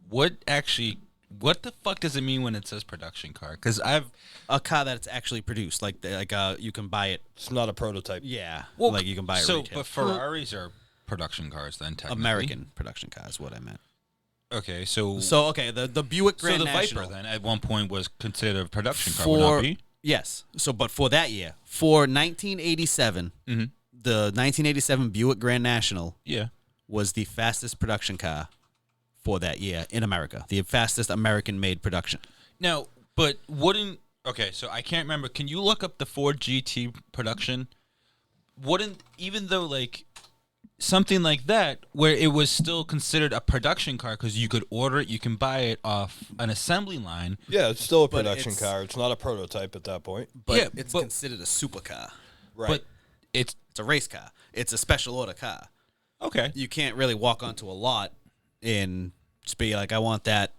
what the fuck does it mean when it says production car? Because a car that's actually produced, like you can buy it. It's not a prototype. Yeah, well, like you can buy it retail. But Ferraris are production cars then, technically. American production cars, is what I meant. Okay, so okay, the Buick Grand National. Viper then at one point was considered a production car, would not be? Yes. So, but for that year, for 1987, the 1987 Buick Grand National, was the fastest production car for that year in America, the fastest American-made production. Now, but okay, so I can't remember. Can you look up the Ford GT production? Even though like something like that, where it was still considered a production car because you could order it, you can buy it off an assembly line. Yeah, it's still a production car. It's not a prototype at that point. But it's considered a supercar. Right. But it's a race car. It's a special order car. Okay. You can't really walk onto a lot and just be like, I want that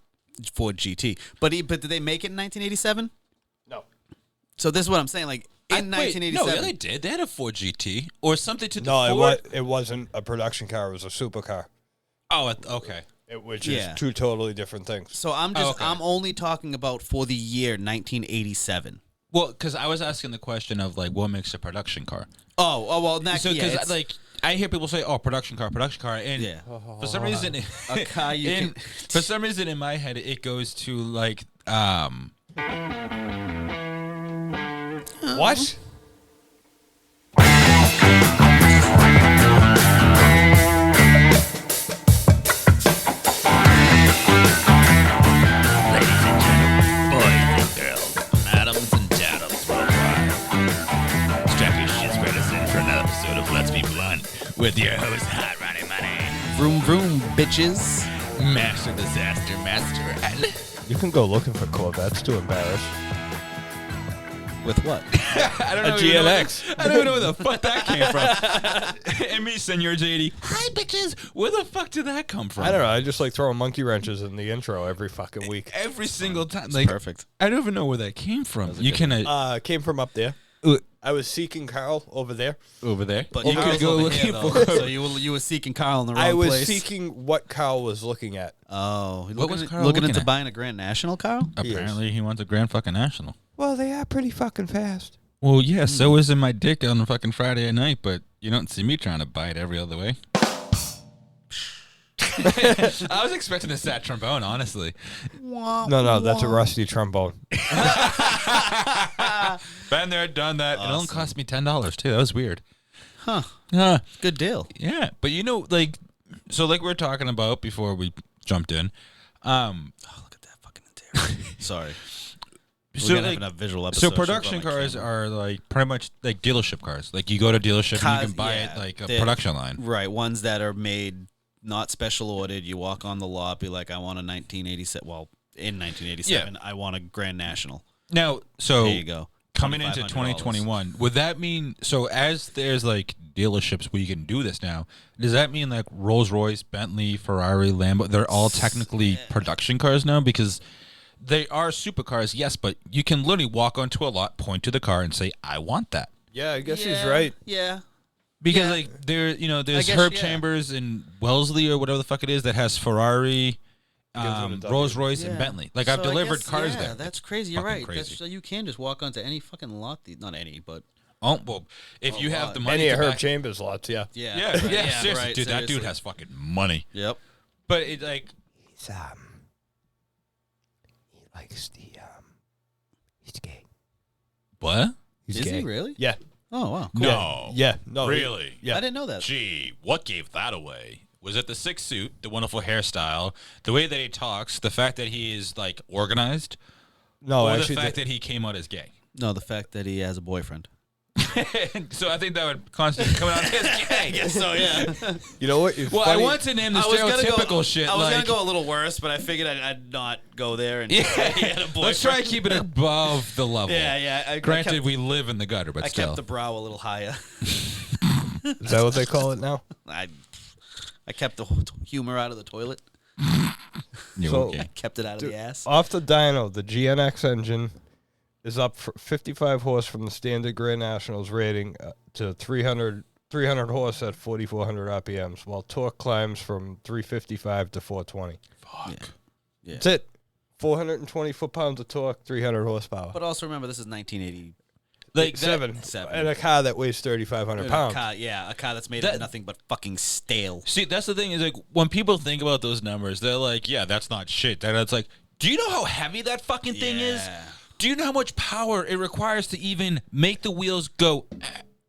Ford GT. But did they make it in 1987? No. So this is what I'm saying. Like, in 1987. No, they did. They had a Ford GT or something to the Ford. No, it wasn't a production car. It was a supercar. Oh, okay. Which is two totally different things. So I'm only talking about for the year 1987. Well, because I was asking the question of like what makes a production car. Oh, well, because like I hear people say, "Oh, production car," and for some reason, a car for some reason in my head it goes to like What? Ladies and gentlemen, boys and girls, atoms and daddles worldwide. Strap your shit spreaders in for another episode of Let's Be Blunt with your host, Hot Ronnie Money. Vroom vroom, bitches. Master Disaster Master. And You can go looking for Corvettes to embarrass. With what? I don't know. A GNX. I don't even know where the fuck that came from. And me, Senor JD. Hi, bitches. Where the fuck did that come from? I don't know. I just like throwing monkey wrenches in the intro every fucking week. Every single time. It's like perfect. I don't even know where that came from. You can Came from up there. I was seeking Carl over there. But you could go looking for. So you were seeking Carl in the wrong I was place. seeking what Carl was looking at. Oh, What was Carl looking looking into at? buying a Grand National, Carl? Apparently, he wants a Grand fucking National. Well, they are pretty fucking fast. Well, yeah, so is in my dick on a fucking Friday at night, but you don't see me trying to buy it every other way. I was expecting a sad trombone, honestly. No, that's a rusty trombone. Been there, done that. Awesome. It only cost me $10 too. That was weird. Huh. Good deal. Yeah, but you know, like, so like we were talking about before we jumped in. Oh, look at that fucking interior. Sorry. So, We're gonna have a visual episode. So production cars are like pretty much like dealership cars. Like you go to dealership and you can buy it like a production line. Right, ones that are made not special ordered. You walk on the lot, be like, I want a 1987. Well, in 1987, I want a Grand National. Now, so there you go. Coming into 2021, would that mean so as there's like dealerships where you can do this now? Does that mean like Rolls Royce, Bentley, Ferrari, Lambo? They're all technically production cars now because they are supercars, yes, but you can literally walk onto a lot, point to the car, and say, "I want that." Yeah, I guess he's right. Yeah, because like there's Herb Chambers and Wellesley or whatever the fuck it is that has Ferrari, Rolls Royce, and Bentley. Like I've delivered cars there. That's crazy. You're right. So you can just walk onto any fucking lot. Not any, but well, if you have the money, any of Herb Chambers lots, yeah, seriously, right, dude, that dude has fucking money. Yep. But it like he's he likes the he's gay. What? Is he really? Yeah. Oh wow. Cool. No. Yeah. No. Really? Yeah. I didn't know that. Gee, what gave that away? Was it the sick suit, the wonderful hairstyle, the way that he talks, the fact that he is like organized, or actually, the fact that he came out as gay? No, the fact that he has a boyfriend. So I think that would constantly come out as gay. I guess so, yeah. You know what? Well, I want to name the stereotypical shit. I was going to go a little worse, but I figured I'd not go there. And he had a boyfriend. Let's try and keep it above the level. Yeah. Granted, we live in the gutter, but still. I kept the brow a little higher. Is that what they call it now? I kept the humor out of the toilet. Okay. Kept it out of the ass. Off the dyno, the GNX engine is up for 55 horse from the standard Grand Nationals rating to 300 horse at 4,400 RPMs, while torque climbs from 355 to 420. Fuck. Yeah. That's it. 420 foot-pounds of torque, 300 horsepower. But also remember, this is 1980. Like seven. And a car that weighs 3,500 pounds. A car that's made of nothing but fucking stale. See, that's the thing is like when people think about those numbers, they're like, yeah, that's not shit. And it's like, do you know how heavy that fucking thing is? Do you know how much power it requires to even make the wheels go?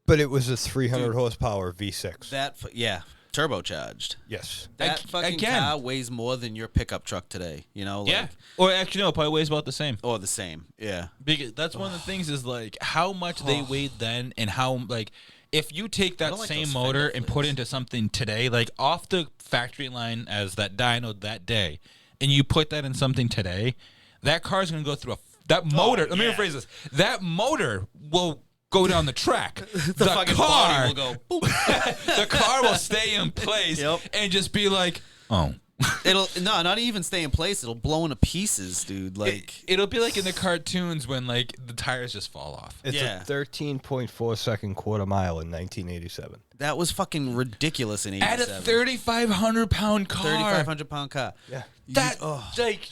But it was a 300 horsepower V6. Turbocharged. Yes. That fucking car weighs more than your pickup truck today. You know, like, yeah. Or actually, no, it probably weighs about the same. Or the same. Yeah. Because that's one of the things is like how much they weighed then, and how like if you take that same motor and put it into something today, like off the factory line as that dyno that day, and you put that in something today, that car's gonna go through that motor. Let me rephrase this. That motor will go down the track. The fucking car will go. The car will stay in place and just be like, oh. It'll not even stay in place. It'll blow into pieces, dude. Like it'll be like in the cartoons when like the tires just fall off. It's a 13.4 second quarter mile in 1987. That was fucking ridiculous in 87. At a 3,500 pound car. 3,500 pound car. Yeah. That like,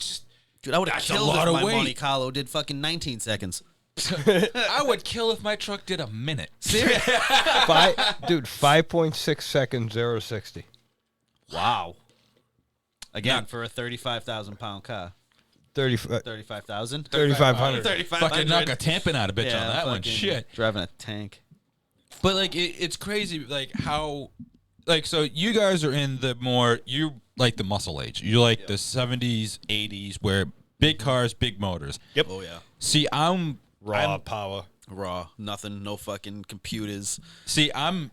dude, I would have killed if my Monte Carlo did fucking 19 seconds. I would kill if my truck did a minute. Seriously? 5.6 seconds, 0-60. Wow. Again, for a 35,000 pound car. 35,000? 3,500. Fucking knock a tampon out of bitch on that one. Shit. Driving a tank. But like, it's crazy, like how, like, so you guys are in the more, you like the muscle age. You like the 70s, 80s, where big cars, big motors. Yep. Oh, yeah. See, I'm power. Raw, nothing, no fucking computers. See, I'm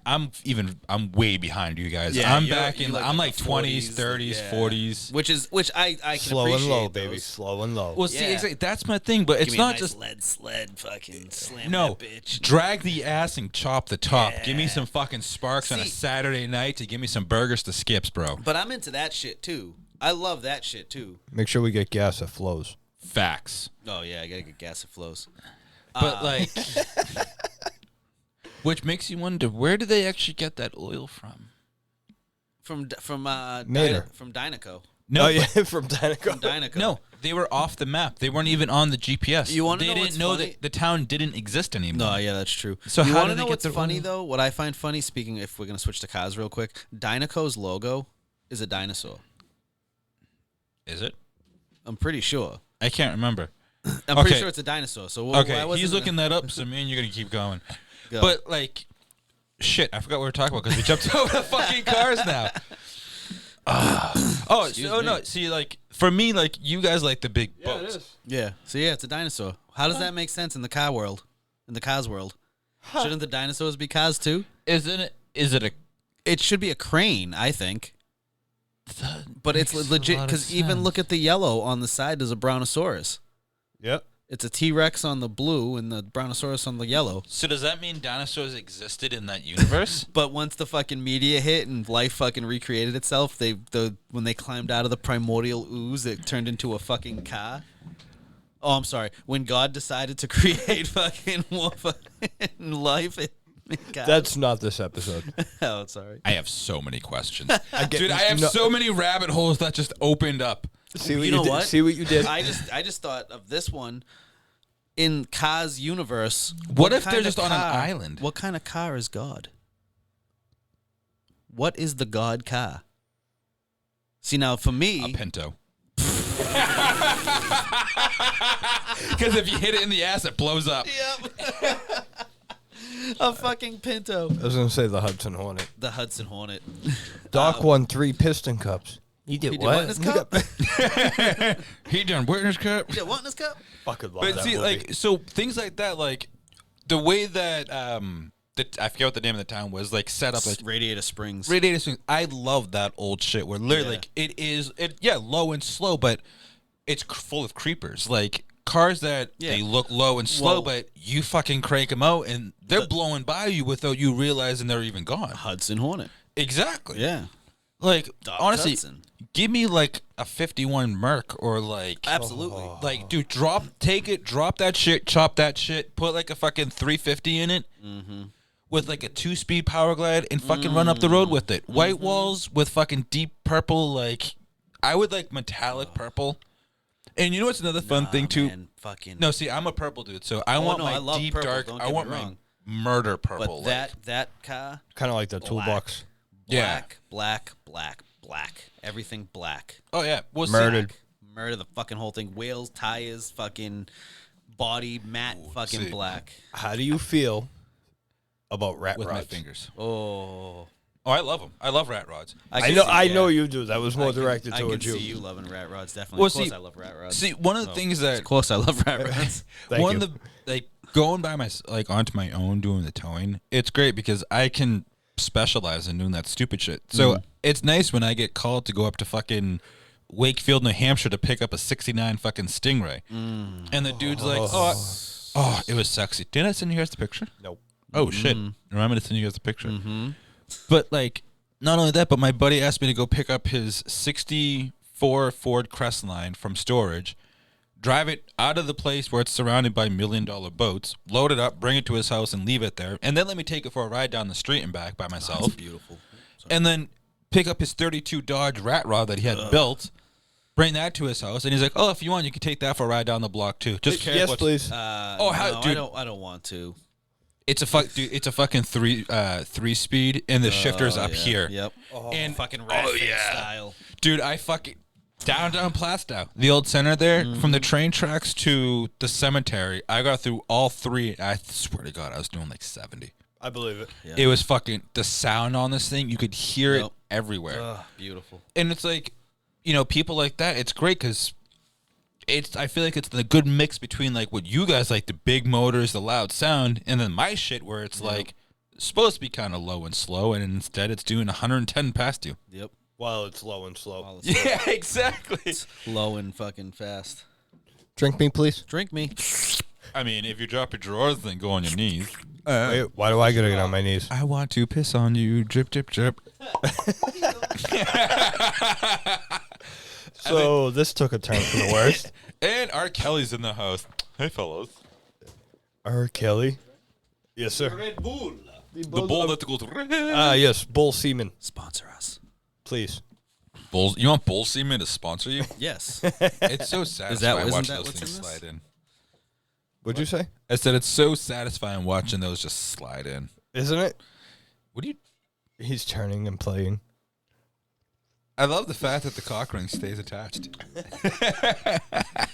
way behind you guys. Yeah, I'm back in. like I'm like 40s, 20s, 30s, 40s. Which I can slow appreciate and low, those. baby. Slow and low. Well, see, exactly, that's my thing. But it's not just lead sled, fucking slam no. that bitch. Drag the ass and chop the top. Give me some fucking sparks on a Saturday night to give me some burgers to skips, bro. But I'm into that shit too. I love that shit too. Make sure we get gas that flows. Facts. Oh yeah, I gotta get gas that flows. But like, which makes you wonder, where do they actually get that oil from? From Mater. From Dynaco. No, from Dynaco. From Dynaco. No, they were off the map. They weren't even on the GPS. You want to They know didn't know funny? that the town didn't exist anymore. No, yeah, that's true. So you how want did to they know get what's their funny oil? though? What I find funny, speaking, if we're gonna switch to cars real quick, Dynaco's logo is a dinosaur. Is it? I'm pretty sure. I can't remember. I'm pretty sure it's a dinosaur. So Okay, he's looking that up, so me and you're gonna keep going. Go. But like, shit, I forgot what we were talking about because we jumped over the fucking cars now. No. See, like for me, like you guys like the big boats. It is. Yeah. So yeah, it's a dinosaur. How does that make sense in the car world? In the cars world, shouldn't the dinosaurs be cars too? Isn't it? Is it a? It should be a crane, I think. But it's legit because even look at the yellow on the side. There's a Brontosaurus. Yep. It's a T-Rex on the blue and the Brontosaurus on the yellow. So does that mean dinosaurs existed in that universe? But once the fucking media hit and life fucking recreated itself, when they climbed out of the primordial ooze, it turned into a fucking car. Oh, I'm sorry. When God decided to create fucking more fucking life, that's not this episode. Oh, sorry. I have so many questions. Dude, I have so many rabbit holes that just opened up. See what you did. See what you did. I just thought of this one. In Cars universe, What if they're just on an island? What kind of car is God? What is the God car? See, now for me, A Pinto. Because if you hit it in the ass, it blows up. Yep. A fucking Pinto. I was going to say the Hudson Hornet. The Hudson Hornet. Doc won 3 piston cups. He did what? In his cup? He done witness cup. He did what in his cup? Fucking love But that see, movie. like, so things like that, like the way that I forget what the name of the town was, like set up like Radiator Springs. Radiator Springs. I love that old shit where literally like it low and slow, but it's full of creepers. Like cars that they look low and slow, but you fucking crank them out and they're blowing by you without you realizing they're even gone. Hudson Hornet. Exactly. Yeah. Like Doc honestly, Hudson. give me like a 51 Merc or like Absolutely. like dude, drop that shit, chop that shit, put like a fucking 350 in it. With like a 2-speed power glide and fucking run up the road with it. White walls with fucking deep purple, like I would like metallic purple And you know what's another fun thing too? Man, fucking. No, see, I'm a purple dude, so I want I my love deep purple, dark. don't I get want me my wrong. murder purple. But that car, Kind of like the toolbox. black, everything black. Oh yeah, well, Murdered. Murder the fucking whole thing. Wheels, tires, fucking body, matte, fucking black. How do you feel about rat with rods? my fingers. Oh, I love them. I love rat rods. I know you do. That was more directed I towards can you. see you loving rat rods. Definitely. Well, Of course, see- I love rat rods. See, one of the things that Of course, I love rat rods. Thank one you. of the like going by my like onto my own doing the towing. It's great because I can specialize in doing that stupid shit. So it's nice when I get called to go up to fucking Wakefield, New Hampshire to pick up a '69 fucking Stingray, and the dude's like, "Oh, it was sexy." Didn't I send you guys the picture? Nope. Oh shit! Remember to send you guys the picture. But like, not only that, but my buddy asked me to go pick up his '64 Ford Crestline from storage, drive it out of the place where it's surrounded by $1 million boats, load it up, bring it to his house, and leave it there, and then let me take it for a ride down the street and back by myself. That's beautiful. And then pick up his '32 Dodge Rat Rod that he had built, bring that to his house, and he's like, "Oh, if you want, you can take that for a ride down the block too." Just careful. Yes, please. Oh, how- dude. I don't want to. It's a dude. It's a fucking three speed, and the shifter's up here. Yep. And Fucking rat face style. dude, I fucking down Plastow, the old center there, from the train tracks to the cemetery. I got through all three. I swear to God, I was doing like 70. I believe it. Yeah. It was fucking the sound on this thing. You could hear it everywhere, Beautiful. and it's like, people like that. It's great because I feel like it's the good mix between like what you guys like, the big motors, the loud sound, and then my shit where it's like supposed to be kind of low and slow, and instead it's doing 110 past you. Yep. While it's low and slow. While it's Yeah, exactly. low and fucking fast. Drink me, please. Drink me. I mean, if you drop your drawers, then go on your knees. Wait, why do I gotta get on my knees? I want to piss on you, drip, drip, drip. So this took a turn for the worst. And R. Kelly's in the house. Hey, fellas. R. Kelly. Yes, sir. Red Bull. The bull that goes. Yes, Bull Seaman, Sponsor us. please. Bulls. You want Bull Seaman to sponsor you? Yes. It's so satisfying isn't watching that those what's things in this? slide in. What'd you say? I said it's so satisfying watching those just slide in. Isn't it? What do you? He's turning and playing. I love the fact that the cock ring stays attached.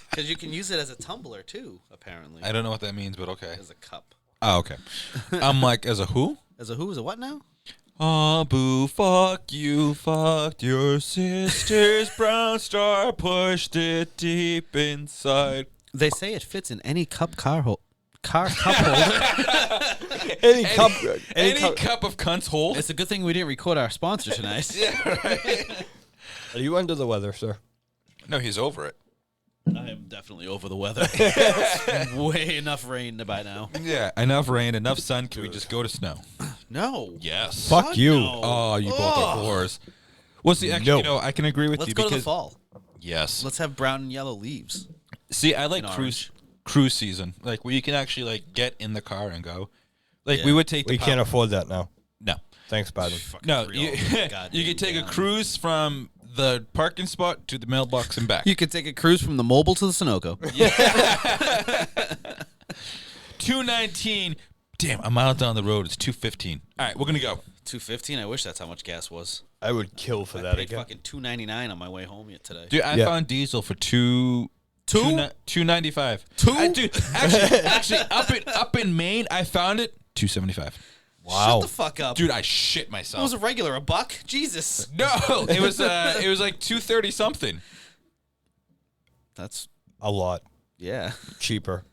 Because you can use it as a tumbler too, apparently. I don't know what that means, but okay. As a cup. Oh, okay. I'm like, as a who? As a who? As a what now? Oh, boo, fuck you, fucked your sister's brown star, pushed it deep inside. They say it fits in any cup cup holder. Any cup. Any cup of cunt's hole. It's a good thing we didn't record our sponsor tonight. Yeah, right. Are you under the weather, sir? No, he's over it. I am definitely over the weather. Way enough rain by now. Yeah, enough rain, enough sun. Can we just go to snow? No. Yes. Fuck God, you. no. Oh, you both are whores. Well, see, actually, No. I can agree with Let's you go to because the fall. yes. Let's have brown and yellow leaves. See, I like And cruise season, like where you can actually like get in the car and go. Like Yeah. we would take. We can't afford that now. No, Thanks, Biden. no. $3 You, goddamn you could take a gallon. cruise from the parking spot to the mailbox and back. You could take a cruise from the Mobile to the Sunoco. $2.19. Damn, a mile down the road. It's $2.15. All right, we're gonna go. $2.15. I wish that's how much gas was. I would kill for I that paid again. fucking $2.99 on my way home yet today. Dude, I Yeah. found diesel for $2.95. Two? Dude, actually, up in Maine, I found it $2.75. Wow. Shut the fuck up. Dude, I shit It myself. was a regular, a buck? Jesus. No, it was like $2.30 something. That's, A lot yeah. cheaper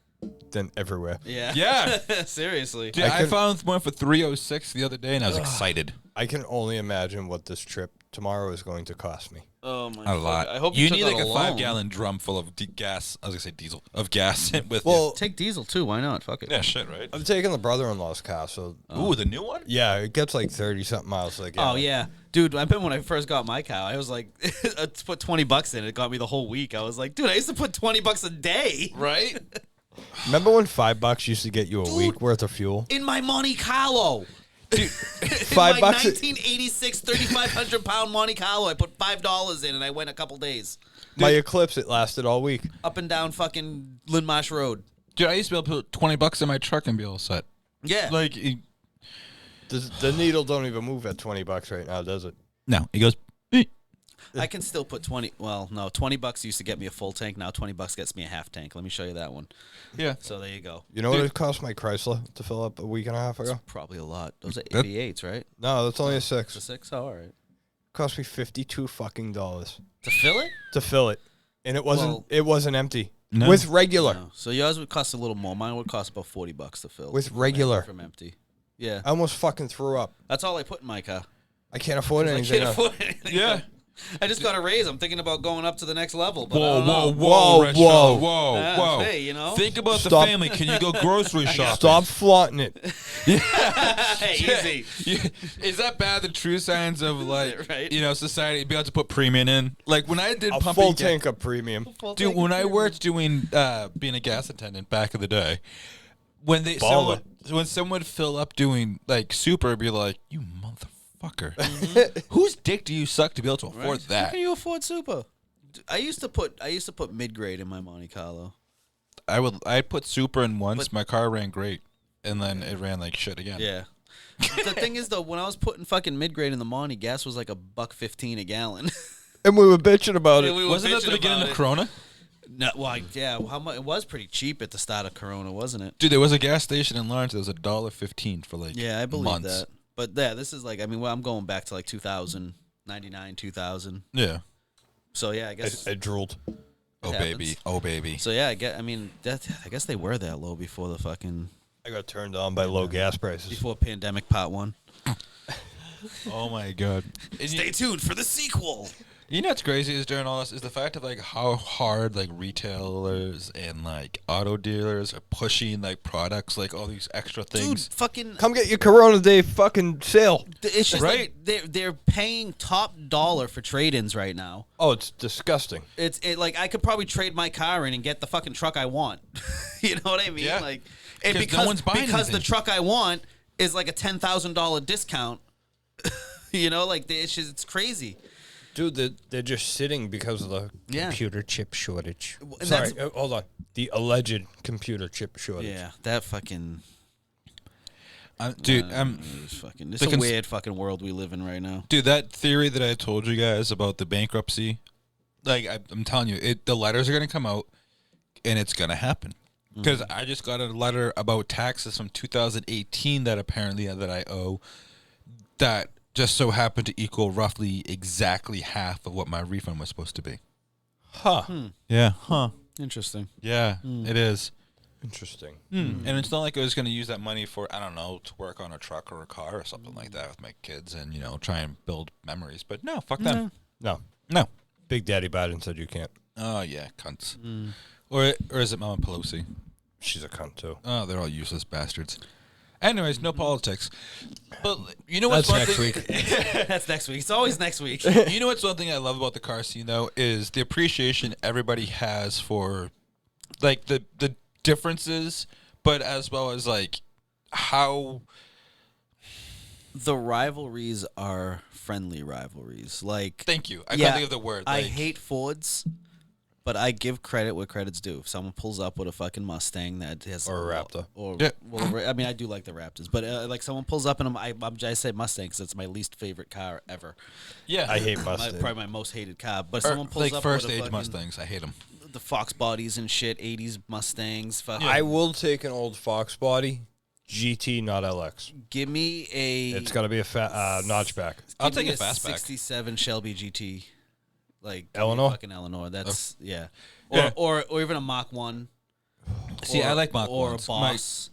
than everywhere. Yeah. Yeah. Seriously. Dude, I found one for $3.06 the other day, and I was excited. I can only imagine what this trip tomorrow is going to cost me. Oh my A lot. I hope you took need out like a loan. 5-gallon drum full of gas. I was gonna say diesel of gas with Well, Take diesel too. Why not? Fuck it. you. Yeah, shit, right? I'm taking the brother-in-law's car, so Ooh, the new one. yeah, it gets like 30-something miles. Like, Oh yeah, dude. I remember when I first got my cow. I was like, I put $20 in. It got me the whole week. I was like, dude, I used to put $20 a day Right? Remember when $5 used to get you a week worth of fuel? in my Monte Carlo. Dude, $5 $5. 1986 3,500-pound Monte Carlo. I put $5 in, and I went a couple days. My Eclipse, it lasted all week. Up and down fucking Lynn Marsh Road. Dude, I used to be able to put $20 in my truck and be all set. Yeah. Like, The needle don't even move at $20 right now, does it? no, it goes. I can still put 20. Well, no, $20 used to get me a full tank. Now $20 gets me a half tank. Let me show you that one. Yeah. So there you go. You know what it cost my Chrysler to fill up a week and a half ago? Probably a lot. Those are 88s, right? No, that's only a 6. It's a 6? Oh, all right. Cost me $52 fucking To fill it? to fill it, and it wasn't empty. No. With regular. No. So yours would cost a little more. Mine would cost about $40 to fill. With regular. From empty. Yeah. I almost fucking threw up. That's all I put in my car. I can't afford I anything. can't else. afford anything. Yeah. I just got a raise. I'm thinking about going up to the next level. But I Whoa, don't know. whoa, Whoa, whoa. whoa, Yeah, whoa. hey, you know. Think about the Stop. family. Can you go grocery shopping? Stop flaunting it. Hey, easy. Is that bad? The true signs of like, Right. society be able to put premium in. Like when I did A pumping full gas- tank of premium. Dude, when I worked doing being a gas attendant back in the day, when Baller. someone would fill up doing like super, it'd be like, you motherfucker, whose dick do you suck to be able to afford Right. How that? can you afford super? I used to put mid grade in my Monte Carlo. I'd put super in once. But- My car ran great, and then it ran like shit again. Yeah. The thing is though, when I was putting fucking mid grade in the Monte, gas was like $1.15 a gallon. And we were bitching about Yeah, it. we were Wasn't that the bitching beginning about of it. Corona? No, well, yeah. How much? It was pretty cheap at the start of Corona, wasn't it? Dude, there was a gas station in Lawrence that was $1.15 for like Yeah, I believe months. that. But yeah, this is like, I mean, well, I'm going back to like 2000, 99, 2000. Yeah. So yeah, I guess. I drooled. Oh It baby, happens. oh baby. So yeah, I guess they were that low before the fucking I got turned on by low gas prices. before pandemic part 1. Oh my god. And Stay tuned for the sequel. you know what's crazy is during all this is the fact of like how hard like retailers and like auto dealers are pushing like products, like all these extra Dude, things. fucking Come get your Corona Day fucking sale. it's just Right. like they're paying top dollar for trade-ins right now. Oh, it's disgusting. It's like I could probably trade my car in and get the fucking truck I want. You know what I mean? Yeah. Like, and 'Cause because no one's buying because the anything. truck I want is like a $10,000 discount. You know, like it's crazy. Dude, they're just sitting because of the Yeah. computer chip shortage. And Sorry, that's- hold on. The alleged computer chip shortage. Yeah, that fucking Dude, it's the a weird fucking world we live in right now. dude, that theory that I told you guys about the bankruptcy, like I'm telling you, the letters are gonna come out, and it's gonna happen. Because I just got a letter about taxes from 2018 that apparently that I owe, that just so happened to equal roughly exactly half of what my refund was supposed to be. Huh. Yeah. Huh. Interesting. Yeah. It is. Interesting. And it's not like I was going to use that money for, I don't know, to work on a truck or a car or something like that with my kids and, try and build memories. But no, fuck them. No. No. Big Daddy Biden said you can't. Oh, yeah, cunts. Or is it Mama Pelosi? She's a cunt, too. Oh, they're all useless bastards. Anyways, no politics. But you know what's That's one next thing? week. That's next week. It's always next week. You know what's one thing I love about the car scene though is the appreciation everybody has for, like the differences, but as well as like how. The rivalries are friendly rivalries. Like, Thank you. I can't think of the word. I Like, hate Fords, but I give credit where credit's due. If someone pulls up with a fucking Mustang that has Or a Raptor. Yeah. well, I mean, I do like the Raptors, but like someone pulls up and I say Mustang because it's my least favorite car ever. Yeah, I hate My, Mustang. probably my most hated car. But Or, someone pulls like up first with a age fucking, Mustangs. I hate them. the Fox bodies and shit, 80s Mustangs. Fuck. I will take an old Fox body. GT, not LX. Give me a. It's got to be a notchback. I'll give me take a fastback. 67 Shelby GT, like give me Eleanor? fucking Eleanor. That's yeah. Yeah. Or even a Mach 1. See, I like Mach or 1s. a Boss.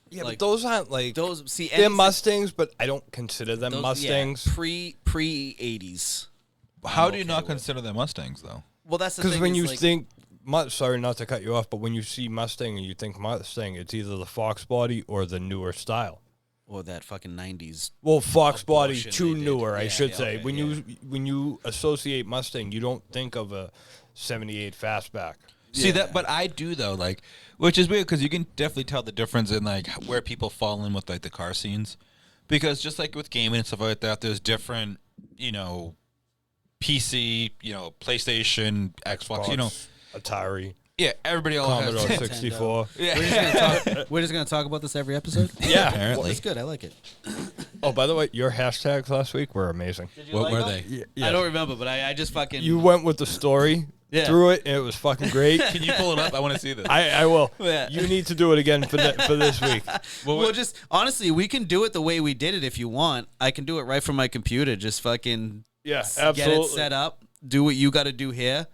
Yeah, Like, but those aren't like... Those see They're anything- Mustangs, but I don't consider them those- Mustangs. Yeah, pre 80s. How do you okay not with. consider them Mustangs though? Well, that's the Because thing. when is, you like, think... Sorry not to cut you off, but when you see Mustang and you think Mustang, it's either the Fox body or the newer style. or that fucking 90s. Well, Fox body, Abortion too they did. newer, I Yeah, should yeah, say. okay, When yeah. you associate Mustang, you don't think of a 78 fastback. See that, but I do though, like, which is weird because you can definitely tell the difference in like where people fall in with like the car scenes. Because just like with gaming and stuff like that, there's different, PC, PlayStation, Xbox, Atari, yeah, everybody all Commodore has 64. Yeah. We're just gonna talk about this every episode. Yeah, apparently. That's good. I like it. Oh, by the way, your hashtags last week were amazing. What were they? Yeah. I don't remember, but I just fucking. You went with the story through it, and it was fucking great. Can you pull it up? I want to see this. I will. Yeah. You need to do it again for this week. Well, just honestly, we can do it the way we did it if you want. I can do it right from my computer. Just fucking Yeah, get absolutely. it set up. Do what you got to do here,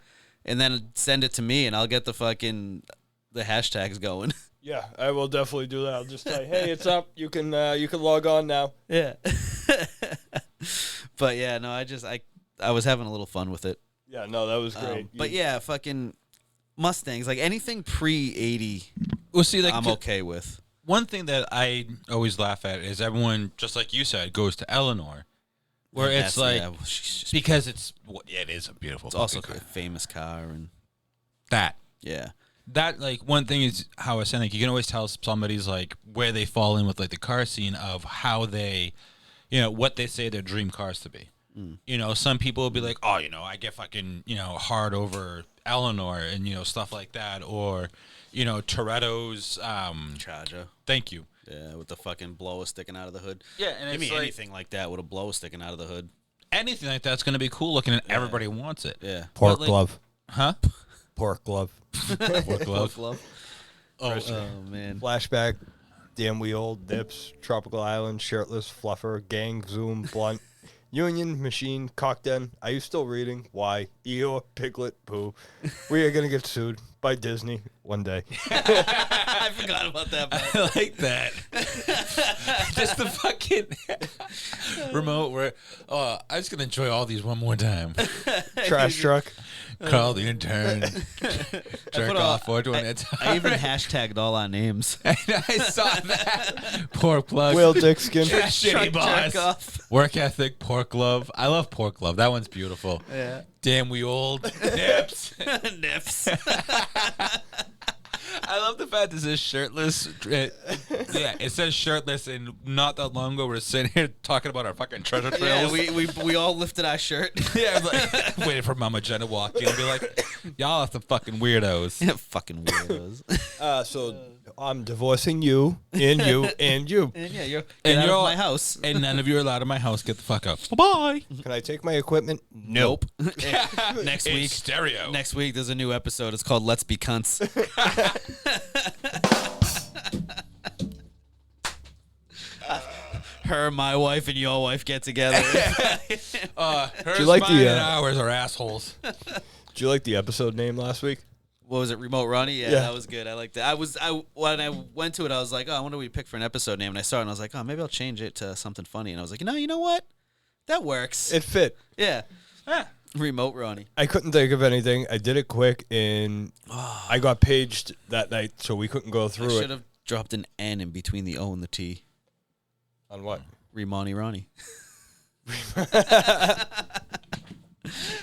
and then send it to me, and I'll get the hashtags going. Yeah, I will definitely do that. I'll just say, hey, it's up. You can log on now. Yeah. But yeah, no, I was having a little fun with it. Yeah, no, that was great. But yeah, fucking Mustangs, like anything pre-80, Well, see, like I'm okay with. one thing that I always laugh at is everyone, just like you said, goes to Eleanor, where it's like she's just, because it is a beautiful. it's also car. a famous car, and That like one thing is how I was saying, like you can always tell somebody's like where they fall in with like the car scene of how they, what they say their dream cars to be. Some people will be like, oh, I get fucking, hard over Eleanor and, stuff like that. Or, Toretto's Charger. Thank you. Yeah, with the fucking blower sticking out of the hood. Yeah, and Give it's me like anything like that with a blower sticking out of the hood. anything like that's going to be cool looking and everybody wants it. Yeah. Pork But, like- glove. Huh? Pork glove. Pork glove. Glove. Oh, Man. Flashback. Damn Wheel. Dips. Tropical Island. Shirtless. Fluffer. Gang. Zoom. Blunt. Union. Machine. Cockden. Are you still reading? Why? Eeyore. Piglet. Pooh. We are going to get sued by Disney one day. I forgot about that. I like that. Just the fucking remote where, I'm just going to enjoy all these one more time. Trash truck. Call the intern. Jerk off 420 at a I even time. hashtagged all our names. I saw that. Pork plug. Whale dick skin. Shitty boss. Jerk off. Work ethic, pork love. I love pork love. That one's beautiful. Yeah. Damn, we old. Nips. Nips. I love the fact this is shirtless. It says shirtless, and not that long ago we're sitting here talking about our fucking treasure Yeah, trails. we all lifted our shirt. Yeah, I was like, waiting for Mama Jen to walk in and be like, y'all are some fucking weirdos. Fucking weirdos. So I'm divorcing you and you and you. And yeah, you're And out you're of all- my house. And none of you are allowed in my house. Get the fuck out. Bye-bye. Can I take my equipment? Nope. Next It's week. stereo. Next week, there's a new episode. It's called "Let's Be Cunts." Her, my wife, and your wife get together. Hers, you like mine, the, and ours are assholes. Did you like the episode name last week? What was it? Remote Ronnie? Yeah, Yeah. that was good. I liked it. When I went to it, I was like, oh, I wonder what we pick for an episode name. And I saw it, and I was like, oh, maybe I'll change it to something funny. And I was like, you know what? That works. It fit. Yeah. Remote Ronnie. I couldn't think of anything. I did it quick, and I got paged that night, so we couldn't go I through should it. have dropped an N in between the O and the T. On what? Remani Ronnie.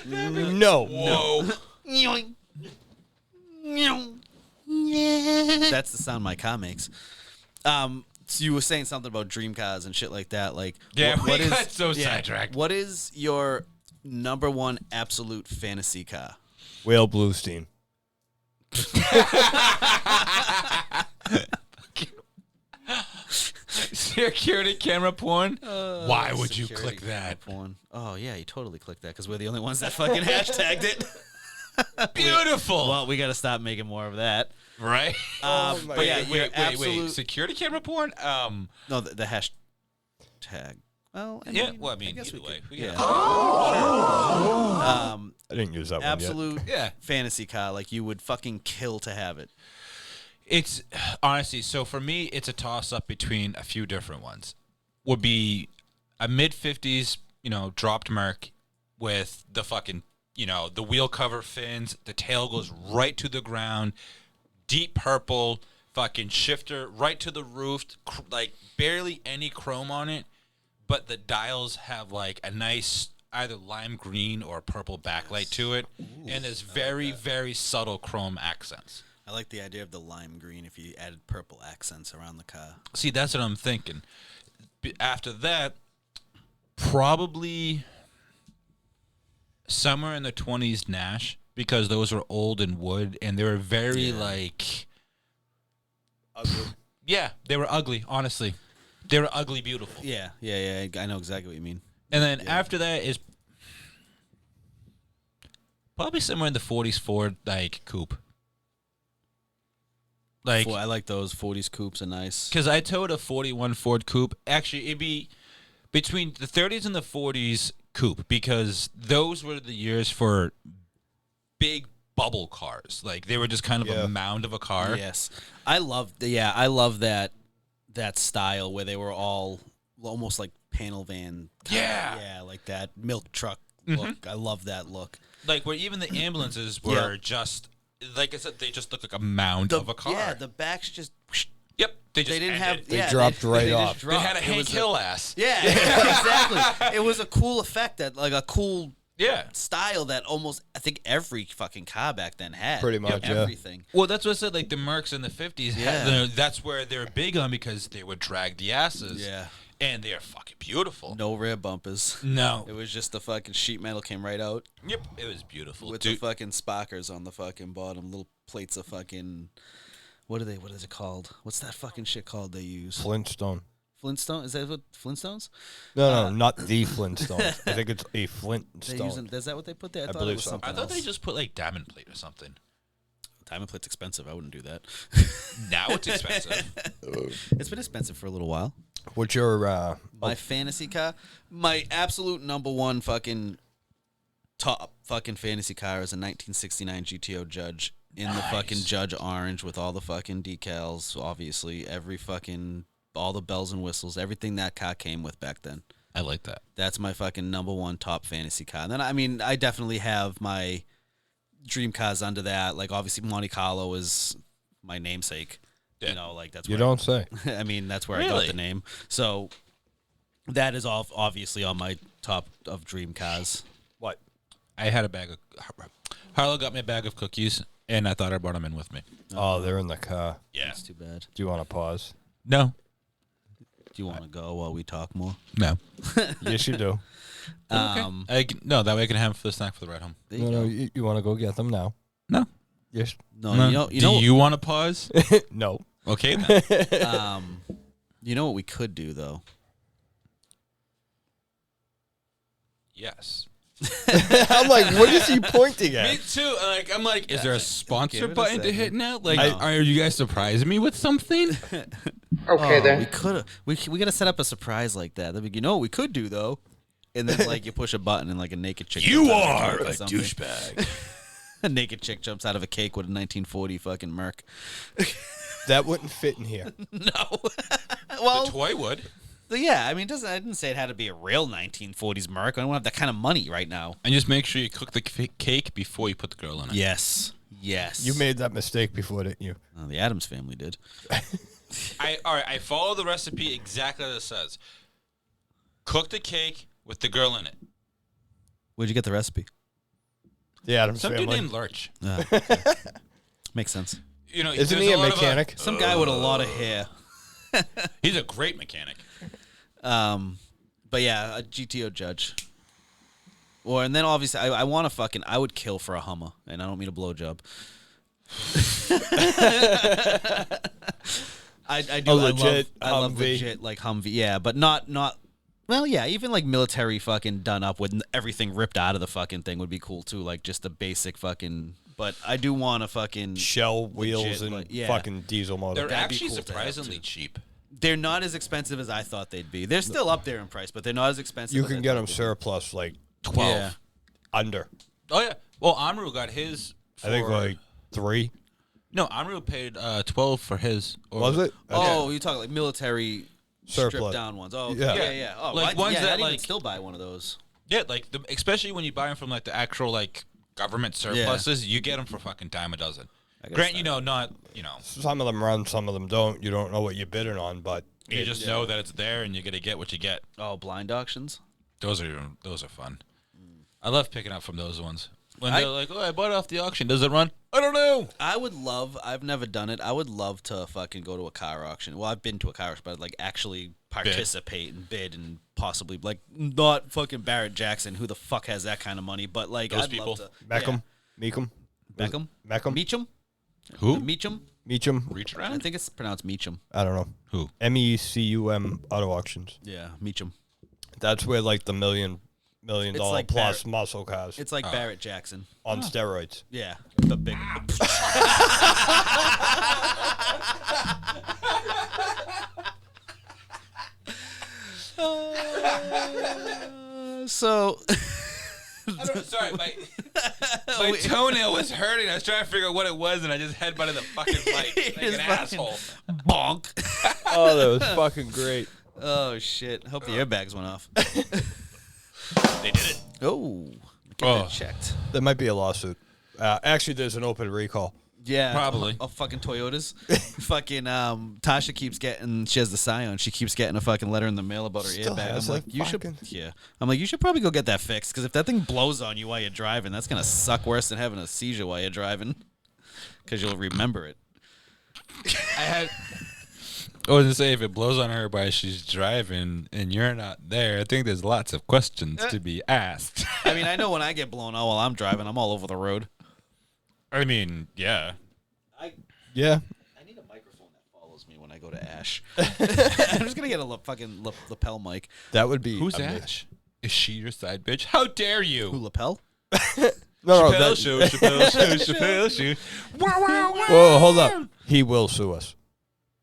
No. Whoa. That's the sound my car makes. So you were saying something about dream cars and shit like that. Like, Yeah, what we is got so sidetracked. What is your number one absolute fantasy car? Whale Bluestein. Security camera porn? Why would you Security click that? Porn. Oh yeah, you totally clicked that because we're the only ones that fucking hashtagged it. Beautiful. Well, we got to stop making more of that. Right? Oh my But yeah, God. your wait. absolute. Security camera porn? No, the hashtag. Well, I Yeah, mean, well, I mean, guess either we way. could- We yeah. got- I didn't use that Absolute one Yeah. fantasy car, like you would fucking kill to have it. It's honestly, so for me, it's a toss up between a few different ones. Would be a mid 50s, dropped Merc with the fucking, the wheel cover fins, the tail goes right to the ground, deep purple, fucking shifter right to the roof, like barely any chrome on it, but the dials have like a nice either lime green or purple backlight to it, and there's very, very subtle chrome accents. I like the idea of the lime green if you added purple accents around the car. See, that's what I'm thinking. after that, probably somewhere in the 20s Nash, because those were old and wood, and they were very like Ugly. Yeah, they were ugly. Honestly, they were ugly beautiful. Yeah. I know exactly what you mean. And then after that is probably somewhere in the 40s Ford like coupe. Like I like those 40s coupes are nice. Because I towed a 41 Ford coupe. Actually, it'd be between the 30s and the 40s coupe, because those were the years for big bubble cars. Like they were just kind of a mound of a car. Yes, I love that style where they were all almost like panel van. Yeah, like that milk truck look. I love that look. Like where even the ambulances were just, like I said, they just look like a mound of a car. Yeah, the backs just. Yep, they didn't ended. have. They dropped right off. They had a Hank Hill ass. Yeah, exactly. It was a cool effect, that like a cool style that almost I think every fucking car back then had. Pretty much, everything. Well, that's what I said. Like the Mercs in the 50s, that's where they were big on, because they would drag the asses. Yeah. And they are fucking beautiful. No rear bumpers. No. It was just the fucking sheet metal came right out. Yep. It was beautiful. With the fucking sparkers on the fucking bottom, little plates of fucking. What is it called? What's that fucking shit called they use? Flintstone. Flintstone? Is that what Flintstones? No, not the Flintstones. I think it's a Flintstone. Is that what they put there? I believe it was so. something I thought they else. just put like diamond plate or something. Diamond plate's expensive. I wouldn't do that. Now it's expensive. It's been expensive for a little while. What's your my fantasy car? My absolute number one fucking top fucking fantasy car is a 1969 GTO Judge in the fucking Judge orange with all the fucking decals, obviously all the bells and whistles, everything that car came with back then. I like that. That's my fucking number one top fantasy car. And then I definitely have my dream cars under that. Like obviously Monte Carlo is my namesake. Yeah. You know, like that's You where don't say. I mean, that's where I got the name. So that is all obviously on my top of dream cars. What? I had a bag of Harlow got me a bag of cookies, and I thought I brought them in with me. Oh, they're in the car. Yeah. That's too bad. Do you want to pause? No. Do you want to go while we talk more? No. Yes, you do. No, that way I can have the snack for the ride home. There you go. You want to go get them now? No. Yes. No, Do you want to pause? No. Okay then. You know what we could do though? Yes. I'm like, what is he pointing Me at? too. I'm like, is there a sponsor Give it a button to second. hit now? Like, No. are you guys surprising me with something? Okay, then. We could have. We gotta set up a surprise like that. You know what we could do though? And then like you push a button and like a naked chick. You jumps out are of a cake or something. douchebag. A naked chick jumps out of a cake with a 1940 fucking Merc. That wouldn't fit in here. No. Well, The toy would. yeah. I mean, I didn't say it had to be a real 1940s Merc. I don't have that kind of money right now. And just make sure you cook the cake before you put the girl in it. Yes. You made that mistake before, didn't you? The Addams family did. I follow the recipe exactly as it says. Cook the cake with the girl in it. Where'd you get the recipe? The Addams Some dude family. named Lurch. Makes sense. You know, Isn't there's he a lot of, mechanic? Some guy with a lot of hair. He's a great mechanic. But yeah, a GTO Judge. And then obviously I want to I would kill for a Hummer, and I don't mean a blowjob. I do. I love Humvee. legit like Humvee. Yeah, but not. Well, yeah, even like military fucking done up with everything ripped out of the fucking thing would be cool too. Like just the basic fucking. But I do want a fucking Shell wheels legit, and like, yeah. fucking diesel motor. They're That'd be actually cool to have, surprisingly too. cheap. They're not as expensive as I thought they'd be. They're still up there in price, but they're not as expensive. You as can I get thought them they'd be. surplus like 12. Yeah. under. Oh yeah. Well, Amru got his. For, I think like 3. No, Amru paid 12 for his. Or, Was it? Oh, you talking like military stripped Surplus. down ones? Oh, Yeah. yeah. Oh, Like well, ones yeah, that, I'd even like- still buy one of those. Yeah, like especially when you buy them from like the actual like government surpluses, you get them for fucking dime a dozen. I guess Grant, that- not Some of them run, some of them don't. You don't know what you're bidding on, but you just know that it's there and you're gonna get what you get. Oh, blind auctions. Those are fun. I love picking up from those ones. When they're like, "Oh, I bought it off the auction. Does it run?" I don't know. I've never done it. I would love to fucking go to a car auction. Well, I've been to a car auction, but like actually participate and bid and possibly not fucking Barrett Jackson. Who the fuck has that kind of money? But those I'd people. love to. Meacham. Meacham. Who? Meacham. Reach I around? think it's pronounced Meacham. I don't know. Who? MECUM Auto Auctions. Yeah, Meacham. That's where like the $1 million like plus muscle cars It's like Barrett Jackson on steroids. Yeah, the big. So. Sorry, my toenail was hurting. I was trying to figure out what it was, and I just headbutted the fucking mic like an asshole. Bonk. Oh, that was fucking great. Oh, shit. Hope the airbags went off. They did it. Oh. Get that checked. There might be a lawsuit. Actually, there's an open recall. Yeah. Probably. Of fucking Toyotas. Fucking Tasha keeps getting, she has the Scion. She keeps getting a fucking letter in the mail about her Still airbag. has I'm like, that you should, fucking- yeah. I'm like, you should probably go get that fixed, because if that thing blows on you while you're driving, that's going to suck worse than having a seizure while you're driving, because you'll remember it. I was gonna say, if it blows on her while she's driving and you're not there, I think there's lots of questions to be asked. I mean, I know when I get blown out while I'm driving, I'm all over the road. I mean, yeah. Yeah. I need a microphone that follows me when I go to Ash. I'm just gonna get a fucking lapel mic. That would be. Who's amazing. Ash? Is she your side bitch? How dare you? Who, lapel? No, Chappelle show, Chappelle show, Chappelle show. Wow, wow, wow. Whoa, hold up. He will sue us.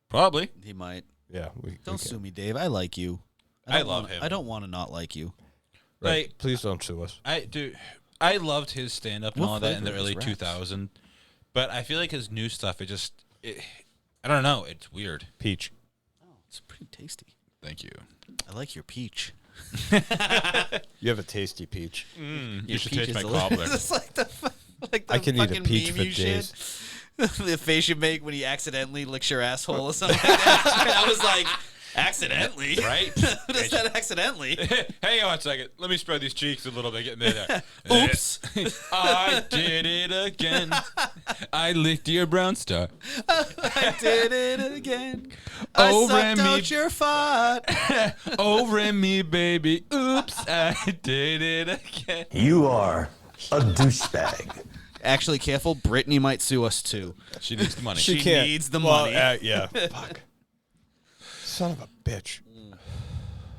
Probably. He might. Yeah. Don't sue me, Dave. I like you. I love him. I don't want to not like you. Right. Like, Please don't sue us. I loved his stand-up and What all that in the flavor is early Raps? 2000s, but I feel like his new stuff, I don't know, it's weird. Peach. Oh, it's pretty tasty. Thank you. I like your peach. You have a tasty peach. You should peach taste my is cobbler. It's like the I can eat a fucking peach meme for you days. shared. The face you make when he accidentally licks your asshole or something like that. I was like, accidentally? Right? What is that accidentally? Hang on a second. Let me spread these cheeks a little bit. Get there. Oops. I did it again. I licked your brown star. I did it again. Oh, I sucked Remy. out your fart. Oh, Remy, baby. Oops, I did it again. You are a douchebag. Actually, careful. Brittany might sue us too. She needs the money. She can't. needs the Well, money. yeah. Fuck. Son of a bitch.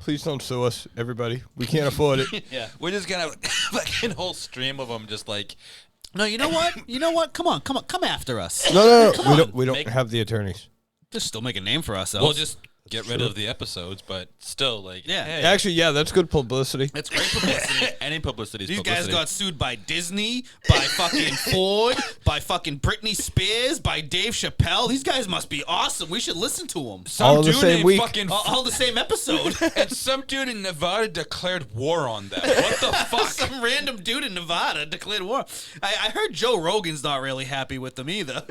Please don't sue us, everybody. We can't afford it. Yeah. We're just gonna have like a whole stream of them just like, No, you know what? You know what? Come on. Come after us. No. Come We don't Make- have the attorneys. Just still make a name for ourselves. we'll just get rid of the episodes, but still, like, Yeah. hey, Actually, yeah, that's good publicity. It's great publicity. any publicity is These publicity. guys got sued by Disney, by fucking Ford, by fucking Britney Spears, by Dave Chappelle. These guys must be awesome. We should listen to them. some all in the dude same named week. fucking All the same episode. and some dude in Nevada declared war on them. What the fuck? Some random dude in Nevada declared war. I heard Joe Rogan's not really happy with them either.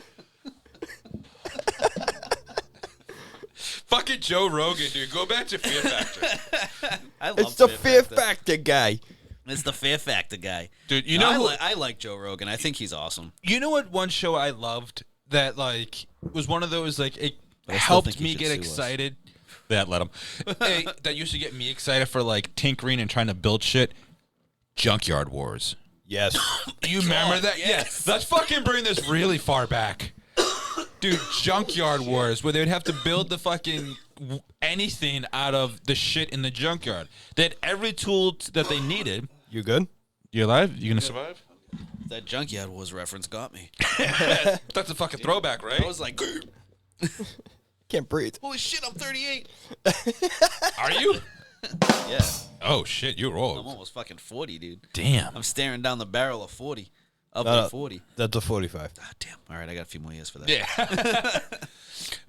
Fucking Joe Rogan, dude. Go back to Fear Factor. I love It's the Fear Factor. Factor guy. It's the Fear Factor guy. Dude, you know who- I like Joe Rogan. I think he's awesome. You know what one show I loved that like was one of those like it But I still helped think he me should get sue us. excited. That let him. That used to get me excited for like tinkering and trying to build shit. Junkyard Wars. Yes. You remember that? yes. Yeah. Let's fucking bring this really far back. Dude, Junkyard Wars, where they would have to build the fucking anything out of the shit in the junkyard. They had every tool that they needed. You good? You alive? You gonna survive? That Junkyard Wars reference got me. That's a fucking throwback, right? I was like, Can't breathe. holy shit, I'm 38. Are you? Yeah, Oh shit, you're I'm old. almost fucking 40, dude. Damn. I'm staring down the barrel of 40. Of No, the 40. That's a 45. Ah, damn. All right, I got a few more years for that. Yeah.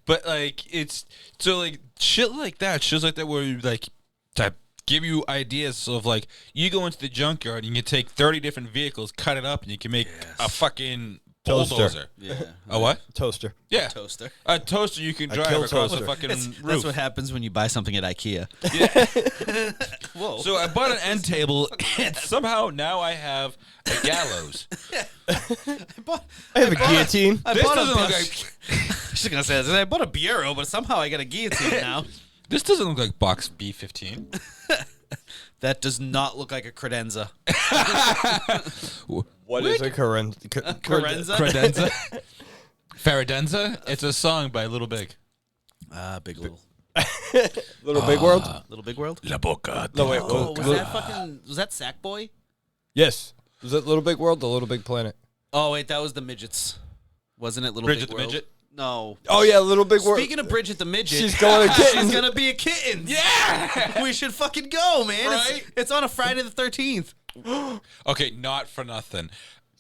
But like it's so like shit like that, shows like that where you like to give you ideas of like you go into the junkyard and you can take 30 different vehicles, cut it up, and you can make a fucking Toaster. bulldozer. Yeah. A what? Toaster. Yeah. Toaster. A toaster you can A drive kill across toaster. the fucking That's roof. what happens when you buy something at IKEA. Whoa. So I bought an end table and somehow now I have a gallows. I have a guillotine. I This bought doesn't a look I like was just gonna say this. I bought a bureau, but somehow I got a guillotine now. This doesn't look like box B15. That does not look like a credenza. What is a Credenza? Credenza? Faradenza? It's a song by Little Big. Big Little. Little Big World? Little Big World? La Boca. No, wait. Oh, was that Sackboy? Yes. Was it Little Big World or Little Big Planet? Oh, wait, that was the Midgets. Wasn't it Little Bridget Big the World? Midget? No. Oh, yeah, Little Big World. Speaking of Bridget the Midget, She's going to kittens. she's going to be a kitten. Yeah! We should fucking go, man. Right? It's on a Friday the 13th. Okay, not for nothing.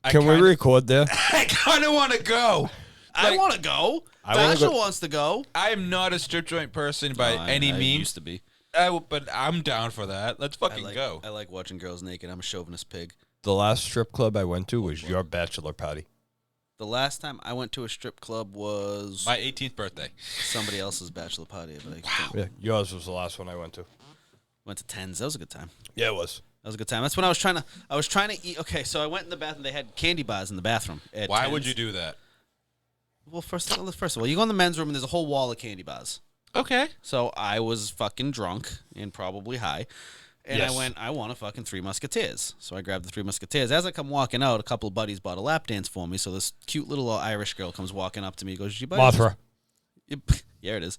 Can we record there? I kind of want to go. I want to go. wanna Basha go- wants to go. I am not a strip joint person by any I means. used to be. But I'm down for that. Let's fucking go. I like watching girls naked. I'm a chauvinist pig. The last strip club I went to was your bachelor party. The last time I went to a strip club was My 18th birthday. somebody else's bachelor party. But I Yeah, yours was the last one I went to. went to Tens. That was a good time. Yeah, it was. That was a good time. That's when I was trying to eat. Okay, so I went in the bathroom. They had candy bars in the bathroom. At Why 10's. would you do that? Well, first of all, you go in the men's room and there's a whole wall of candy bars. Okay. So I was fucking drunk and probably high. And Yes. I went, I want a fucking Three Musketeers. So I grabbed the Three Musketeers. As I come walking out, a couple of buddies bought a lap dance for me. So this cute little Irish girl comes walking up to me and goes, your buddy Mothra. yeah, it is.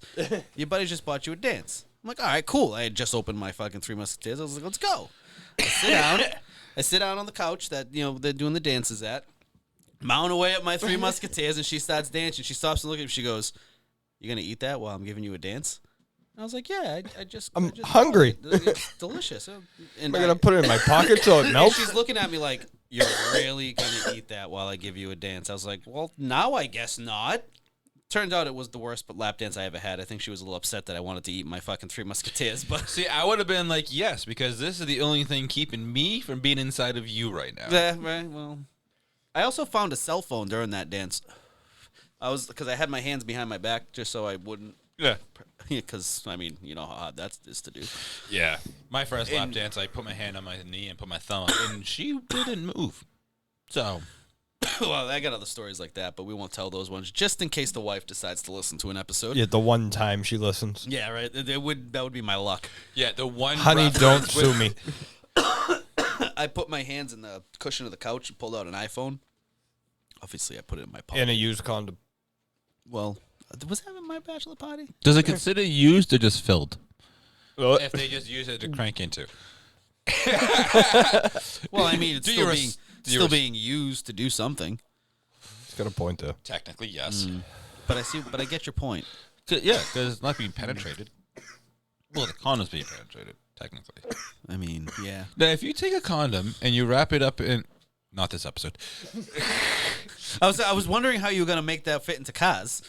Your buddy just bought you a dance. I'm like, all right, cool. I had just opened my fucking Three Musketeers. I was like, let's go. I sit down. I sit down on the couch that, they're doing the dances at. Mount away at my Three Musketeers, and she starts dancing. She stops and looks at me. She goes, you going to eat that while I'm giving you a dance? And I was like, yeah, I'm hungry. It's delicious. And Am I going to put it in my pocket so it and melts? she's looking at me like, you're really going to eat that while I give you a dance? I was like, well, now I guess not. Turns out it was the worst lap dance I ever had. I think she was a little upset that I wanted to eat my fucking Three Musketeers. But See, I would have been like, yes, because this is the only thing keeping me from being inside of you right now. yeah, right. Well, I also found a cell phone during that dance. Because I had my hands behind my back just so I wouldn't. Yeah. Because I mean, you know how hard that is to do. Yeah. My first lap dance, I put my hand on my knee and put my thumb up, and she didn't move. So. Well, I got other stories like that, but we won't tell those ones just in case the wife decides to listen to an episode. Yeah, the one time she listens. Yeah, right. That would be my luck. Yeah, the one. Honey, don't sue me. I put my hands in the cushion of the couch and pulled out an iPhone. Obviously, I put it in my pocket. And a used condom. Well, was that at my bachelor party? Does it consider used or just filled? Well, If they just use it to crank into. Well, I mean, it's Do still you being res- do you still res- being used to do something. it's got a point there. Technically, yes. But I get your point. Yeah, because it's not being penetrated. Well, the condom's being penetrated, technically. I mean, yeah. Now, if you take a condom and you wrap it up in... Not this episode. I was wondering how you were gonna make that fit into cars.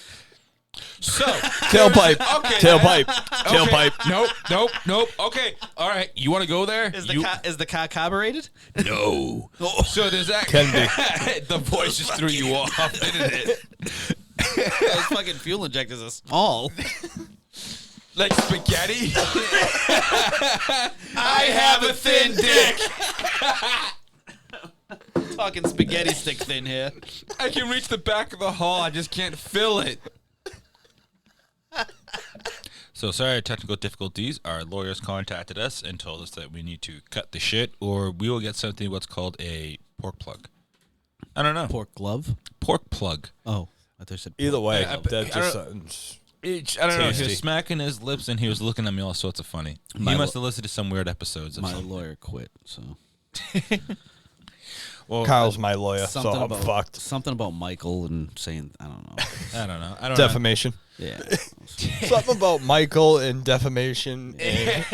So... Tailpipe. Okay. Tailpipe. Okay. Tailpipe. Nope. Okay. All right. You want to go there? Is the car carbureted? No. So there's that... Can be. The voice just threw you off, didn't it? Those fucking fuel injectors are small. Like spaghetti? I have a thin dick. Talking spaghetti stick thin here. I can reach the back of the hall. I just can't fill it. So sorry, technical difficulties. Our lawyers contacted us and told us that we need to cut the shit, or we will get something what's called a pork plug. I don't know. Pork glove? Pork plug. Oh, I thought you said Either way, I that don't- just sounds... I don't know. He Tasty. was smacking his lips and he was looking at me all sorts of funny. My He must have listened to some weird episodes of my something. lawyer quit, so Well, Kyle's my lawyer, so I'm fucked. something about Michael and saying I don't know. I don't know. Defamation. Yeah. Something about Michael and defamation. And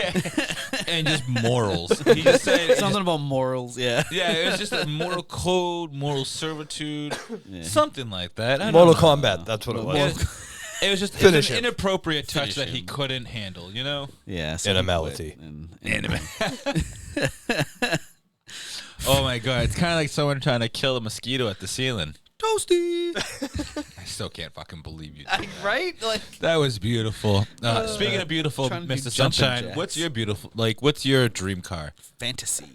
And just morals. He just said Something about morals, yeah. yeah, it was just a moral code, moral servitude, something like that. I don't Mortal know. Kombat, that's what it was. It was just Finish an him. inappropriate touch Finish that he him. couldn't handle, you know? Yeah. so Animality. he quit and- Oh my god, it's kind of like someone trying to kill a mosquito at the ceiling. Toasty. I still can't fucking believe you. Right? Like That was beautiful. Speaking of beautiful, trying to do Mr. jumping Sunshine, jacks. what's your beautiful, what's your dream car? fantasy.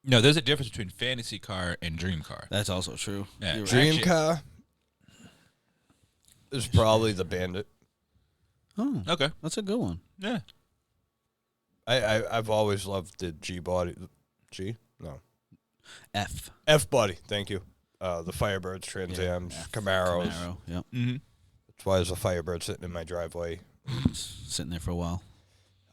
No, there's a difference between fantasy car and dream car. That's also true. Yeah. You're right. Dream Actually- car is probably the Bandit. Oh, Okay. that's a good one. Yeah. I've always loved the G body. G? No. F body. Thank you. The Firebirds, Trans Ams, Camaros. Camaro. Yep. Mm-hmm. That's why there's a Firebird sitting in my driveway. Sitting there for a while.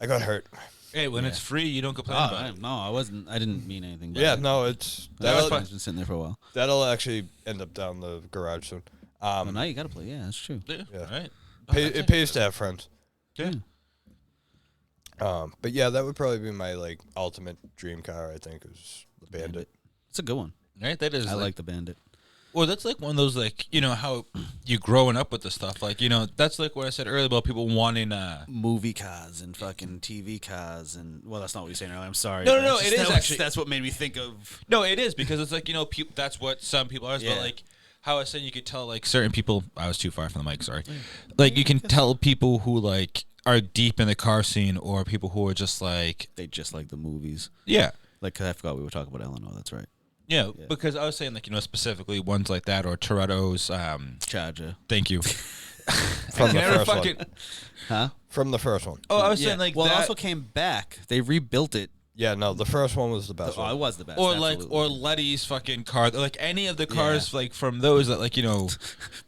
I got hurt. Hey, when it's free, you don't complain about it. No, I wasn't. I didn't mean anything. Yeah, no, it's It's been sitting there for a while. that'll actually end up down the garage soon. Well, now you got to play. Yeah, that's true. Yeah. Yeah. All right. It pays to have friends. Yeah. But yeah, that would probably be my like ultimate dream car. I think is the Bandit. It's a good one. Right. That is. I like the Bandit. Well, that's like one of those, like, you know, how you growing up with the stuff. Like, you know, that's like what I said earlier about people wanting movie cars and fucking TV cars and well, that's not what you're saying earlier. I'm sorry. No, but no, it's it just- is that was- actually- That's what made me think of. No, it is because it's like, you know, that's what some people are. Yeah. But like how I was saying, you could tell like certain people. I was too far from the mic. Sorry. Like you can tell people who like are deep in the car scene or people who are just like They just like the movies. yeah. Like I forgot we were talking about Eleanor. That's right. Yeah, because I was saying like, you know, specifically ones like that or Toretto's. Charger. Thank you. From the Never first fucking. one. Huh? From the first one. Oh, I was Yeah. saying like well, that. it also came back. They rebuilt it. Yeah, no, the first one was the best Oh, one. it was the best. or like, absolutely. or Letty's fucking car, like any of the cars, like from those that, like, you know,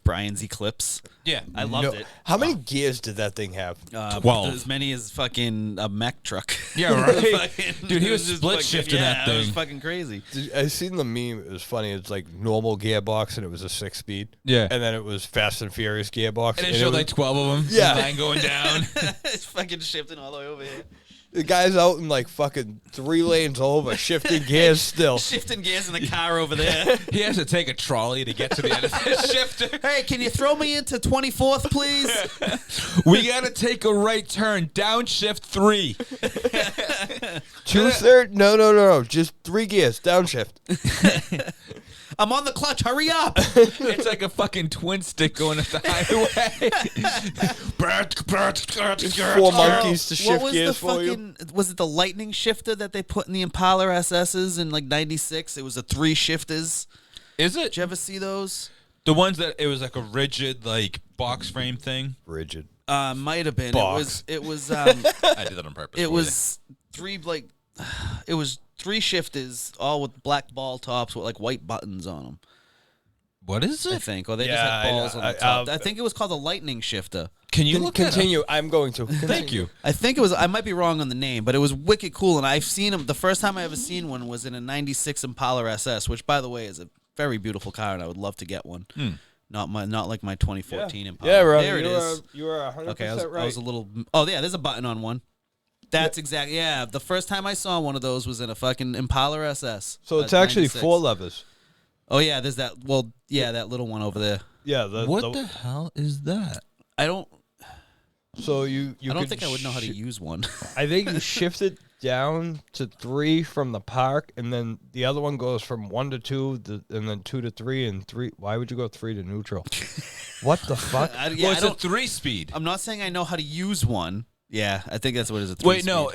Brian's Eclipse. yeah, I loved No- it. How many gears did that thing have? 12. As many as fucking a mech truck. Yeah, right. Fucking- Dude, he was just split fucking- shifting that It was thing. fucking crazy. I seen the meme. It was funny. It's like normal gearbox, and it was a 6-speed. Yeah. And then it was Fast and Furious gearbox. and it showed was- like 12 of them. Yeah. line going down. It's fucking shifting all the way over here. the guy's out in like fucking 3 lanes over, shifting gears still. Shifting gears in the car over there. He has to take a trolley to get to the end of the shifter. Hey, can you throw me into 24th, please? We gotta take a right turn, downshift 3. 2/3? No. Just 3 gears, downshift. I'm on the clutch. Hurry up. It's like a fucking twin stick going up the highway. 4 monkeys to What shift was gears the for you. fucking? Was it the lightning shifter that they put in the Impala SSs in like '96? It was the 3 shifters. Is it Did you ever see those? the ones that it was like a rigid like box frame thing? Rigid. Might have been. Box. It was. I did that on purpose. It for was 3 like. It was 3 shifters, all with black ball tops with like white buttons on them. you. What is I it? think, or they just Yeah, had I balls know. on the top. I think it was called the lightning shifter. Can you look that up? Continue. I'm going to. Thank you. I think it was. I might be wrong on the name, but it was wicked cool. And I've seen them. The first time I ever seen one was in a '96 Impala SS, which, by the way, is a very beautiful car, and I would love to get one. Not like my 2014 Impala. Yeah, Ron, there it is. You are 100% Okay, I right. was a little. Oh yeah, there's a button on one. That's exactly. Yeah, the first time I saw one of those was in a fucking Impala SS. So it's actually 96. 4 levers. Oh yeah, there's that. Well, yeah, that little one over there. Yeah. What the hell is that? I don't. So you I don't could think I would know how to use one. I think you shift it down to 3 from the park, and then the other one goes from 1 to 2, and then 2 to 3, and 3. Why would you go 3 to neutral? What the fuck? Yeah, Well, I it's a don't. 3-speed. I'm not saying I know how to use one. Yeah, I think that's what it is. A Wait, no,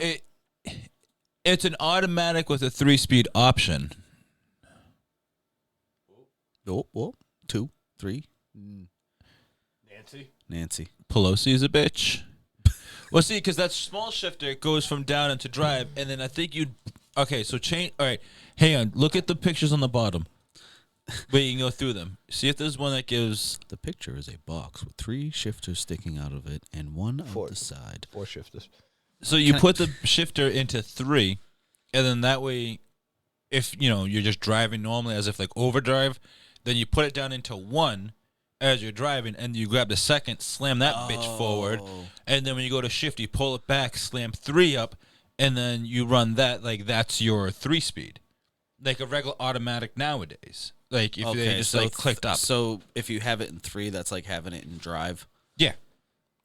it's an automatic with a 3-speed option. Oh, 2, 3. Nancy. Pelosi is a bitch. Well, see, because that small shifter goes from down into drive, and then I think you'd. Okay, so change. All right, hang on. Look at the pictures on the bottom. But you can go through them. See if there's one that gives. The picture is a box with 3 shifters sticking out of it and 1 Four. on the side. 4 shifters. So you put the shifter into 3, and then that way, if you know you're just driving normally as if like overdrive, then you put it down into 1 as you're driving, and you grab the second, slam that bitch forward, and then when you go to shift, you pull it back, slam 3 up, and then you run that like that's your 3-speed, like a regular automatic nowadays. Like if they just like clicked up. So if you have it in 3, that's like having it in drive. Yeah.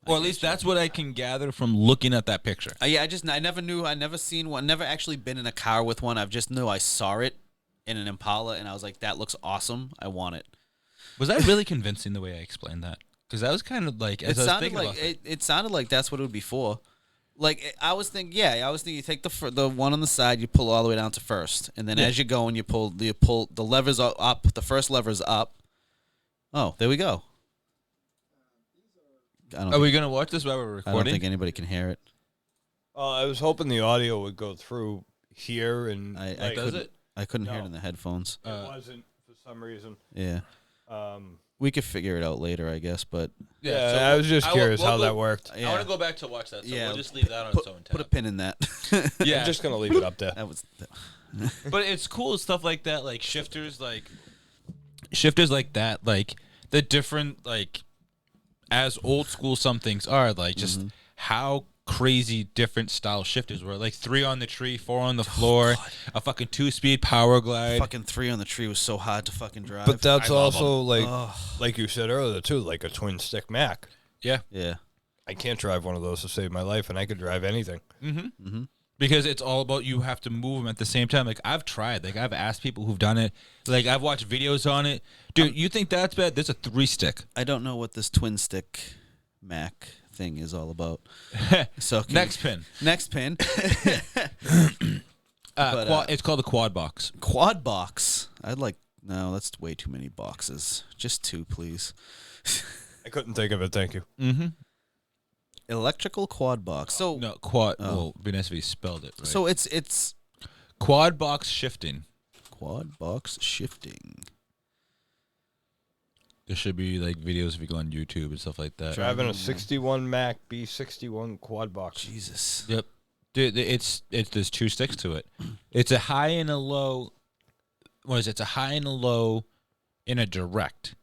Or at least that's what I can gather from looking at that picture. Yeah, I never knew. I never seen one. Never actually been in a car with one. I've just knew I saw it in an Impala, and I was like, that looks awesome. I want it. Was that really convincing the way I explained that? Because that was kind of like as I was thinking about it sounded like that's what it would be for. Like I was thinking, you take the one on the side, you pull all the way down to first, and then as you go and you pull the levers are up. The first lever's up. Oh, there we go. Are we gonna watch this while we're I recording? don't think anybody can hear it. I was hoping the audio would go through here, and I couldn't hear it in the headphones. It wasn't for some reason. Yeah. We could figure it out later, I guess, but Yeah, so I was just curious we'll how go- that worked. Yeah. I want to go back to watch that. So Yeah, we'll just leave that on its own tab. put a pin in that. Yeah, I'm just gonna leave it up there. That was but it's cool stuff like that, like shifters like that, like the different, like as old school some things are, like just how crazy different style shifters were. Like 3 on the tree, 4 on the floor, a fucking 2-speed power glide. fucking 3 on the tree was so hard to fucking drive. But that's I love also like you said earlier too, like a twin stick Mac. Yeah, yeah. I can't drive one of those to save my life, and I could drive anything. because it's all about you have to move them at the same time. Like I've tried, like I've asked people who've done it, like I've watched videos on it. Dude, you think that's bad? There's a 3-stick. I don't know what this twin stick Mac thing is all about. So Next pin. Next pin. It's called the quad box. Quad box. No, that's way too many boxes. Just 2, please. I couldn't think of it. Thank you. Electrical quad box. So No, quad. Well, BNSV spelled it right. so it's Quad box shifting. quad box shifting. There should be like videos if you go on YouTube and stuff like that. Driving a 61 Mac B61 quad box. Jesus. Yep. Dude, it's there's 2 sticks to it. It's a high and a low. What is it? It's a high and a low in a direct.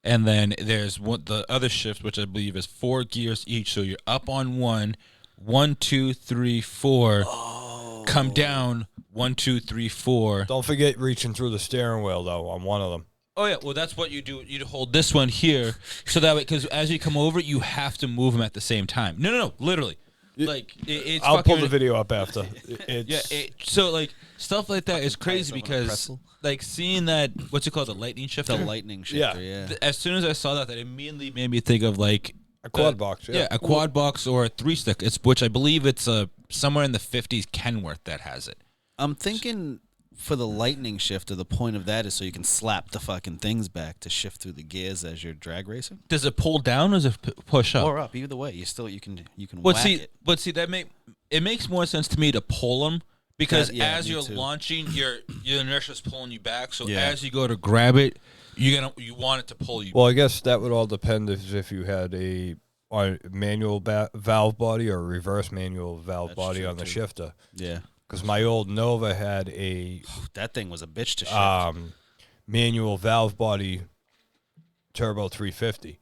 And then there's the other shift, which I believe is 4 gears each. So you're up on 1, 1, 2, 3, 4. Oh. Come down 1, 2, 3, 4. Don't forget reaching through the steering wheel though on one of them. Oh yeah, well that's what you do. You hold this one here, so that way, because as you come over, you have to move them at the same time. No, literally. Like it's. I'll pull fucking- the video up after. It's, Yeah, so like stuff like that is crazy someone a because pretzel. like seeing that, what's it called, the lightning shifter. The lightning shifter, yeah. As soon as I saw that, that immediately made me think of like a quad box. Yeah. a quad box or a 3-stick. It's which I believe it's somewhere in the 50s Kenworth that has it. I'm thinking for the lightning shifter, the point of that is so you can slap the fucking things back to shift through the gears as you're drag racing. Does it pull down or does it push up? Or up, either way. You can But whack see, it. it makes more sense to me to pull them because as me you're too. launching, your inertia's pulling you back. So Yeah. as you go to grab it, you want it to pull you. Well, I guess that would all depend if you had a manual valve body or a reverse manual valve That's body true, on the too. shifter. Yeah. Because my old Nova had a That thing was a bitch to shift. manual valve body turbo 350.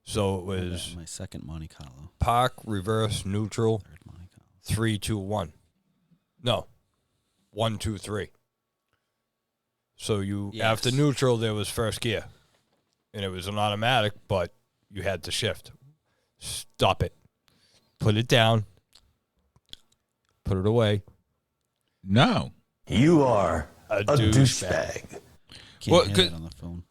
So it That was my second Monte Carlo. park, reverse, neutral, Third Monte Carlo. 3, 2, 1. No, 1, 2, 3. So after Yes. neutral, there was first gear, and it was an automatic, but you had to shift. Stop it. Put it down. Put it away. No. You are A a douchebag. douchebag. Can't Well, hear good- that on the phone.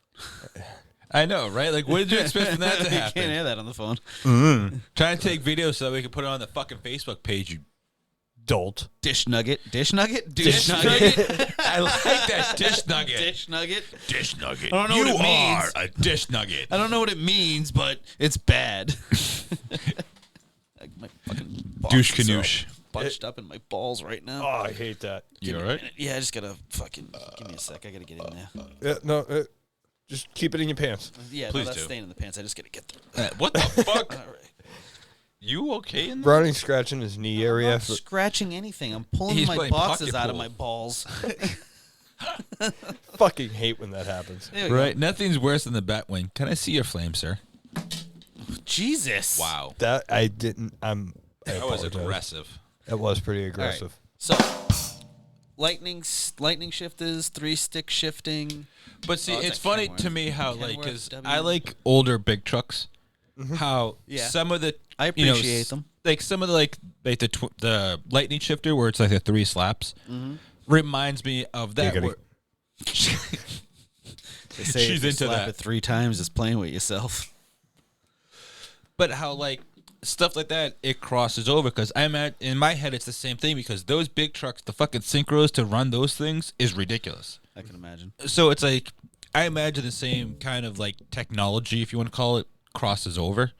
I know, right? Like, what did you expect from that to You can't happen? hear that on the phone. Trying to take videos so that we can put it on the fucking Facebook page. You Dolt. Dish nugget. Dish nugget? dish nugget. I like that dish nugget. Dish nugget. Dish nugget. I don't know you what it means. are a dish nugget. I don't know what it means, but it's bad. Like my fucking Douche balls are canoosh. bunched up in my balls right now. Oh, I hate that. You all Give me a right? minute. Yeah, I just gotta fucking give me a sec. I gotta get in there. Yeah, no, just keep it in your pants. Yeah, Please no, that's do. staying in the pants. I just gotta get there. What the fuck? All right. You okay in there? Browning scratching his knee I'm area. not scratching anything. I'm pulling He's my playing boxes pocket out of pool. my balls. Fucking hate when that happens. There we Right. Nothing's worse than the bat wing. Can I see your flame, sir? go. Jesus. Wow. That I didn't. I That was apologize. aggressive. That was pretty All right. aggressive. So, lightning shifters, 3-stick shifting. But see, Oh, it's it's a funny Kenworth. to me how, Kenworth like, because W. I like older big trucks. How Yeah. some of the I you know, appreciate them. Like some of the the lightning shifter where it's like the 3 slaps reminds me of that. Giggity. Where, They say She's if you into slap that. it 3 times, it's playing with yourself. but how like stuff like that it crosses over because I'm at in my head it's the same thing because those big trucks, the fucking synchros to run those things is ridiculous. I can imagine. So it's like I imagine the same kind of like technology, if you want to call it, crosses over.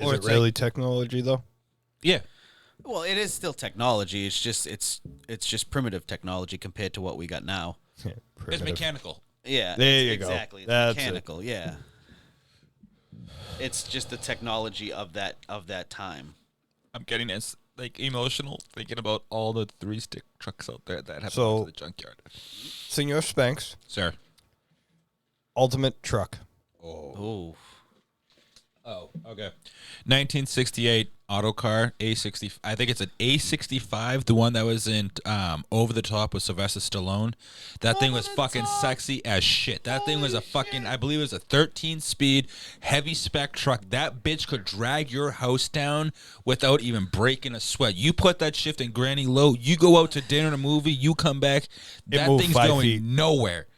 Is it really technology though? Yeah. Well, it is still technology. It's just primitive technology compared to what we got now. It's mechanical. Yeah. There you go. Exactly. It's mechanical. Yeah. It's just the technology of that time. I'm getting emotional thinking about all the 3-stick trucks out there that have gone to the junkyard. Senor Spanx, Sir. ultimate truck. Oh. Oh, okay. 1968 autocar A60. I think it's an A65, the one that was in Over the Top with Sylvester Stallone. That thing was fucking sexy as shit. That thing was I believe it was a 13-speed, heavy spec truck. That bitch could drag your house down without even breaking a sweat. You put that shift in granny low, you go out to dinner and a movie, you come back, that thing's going nowhere.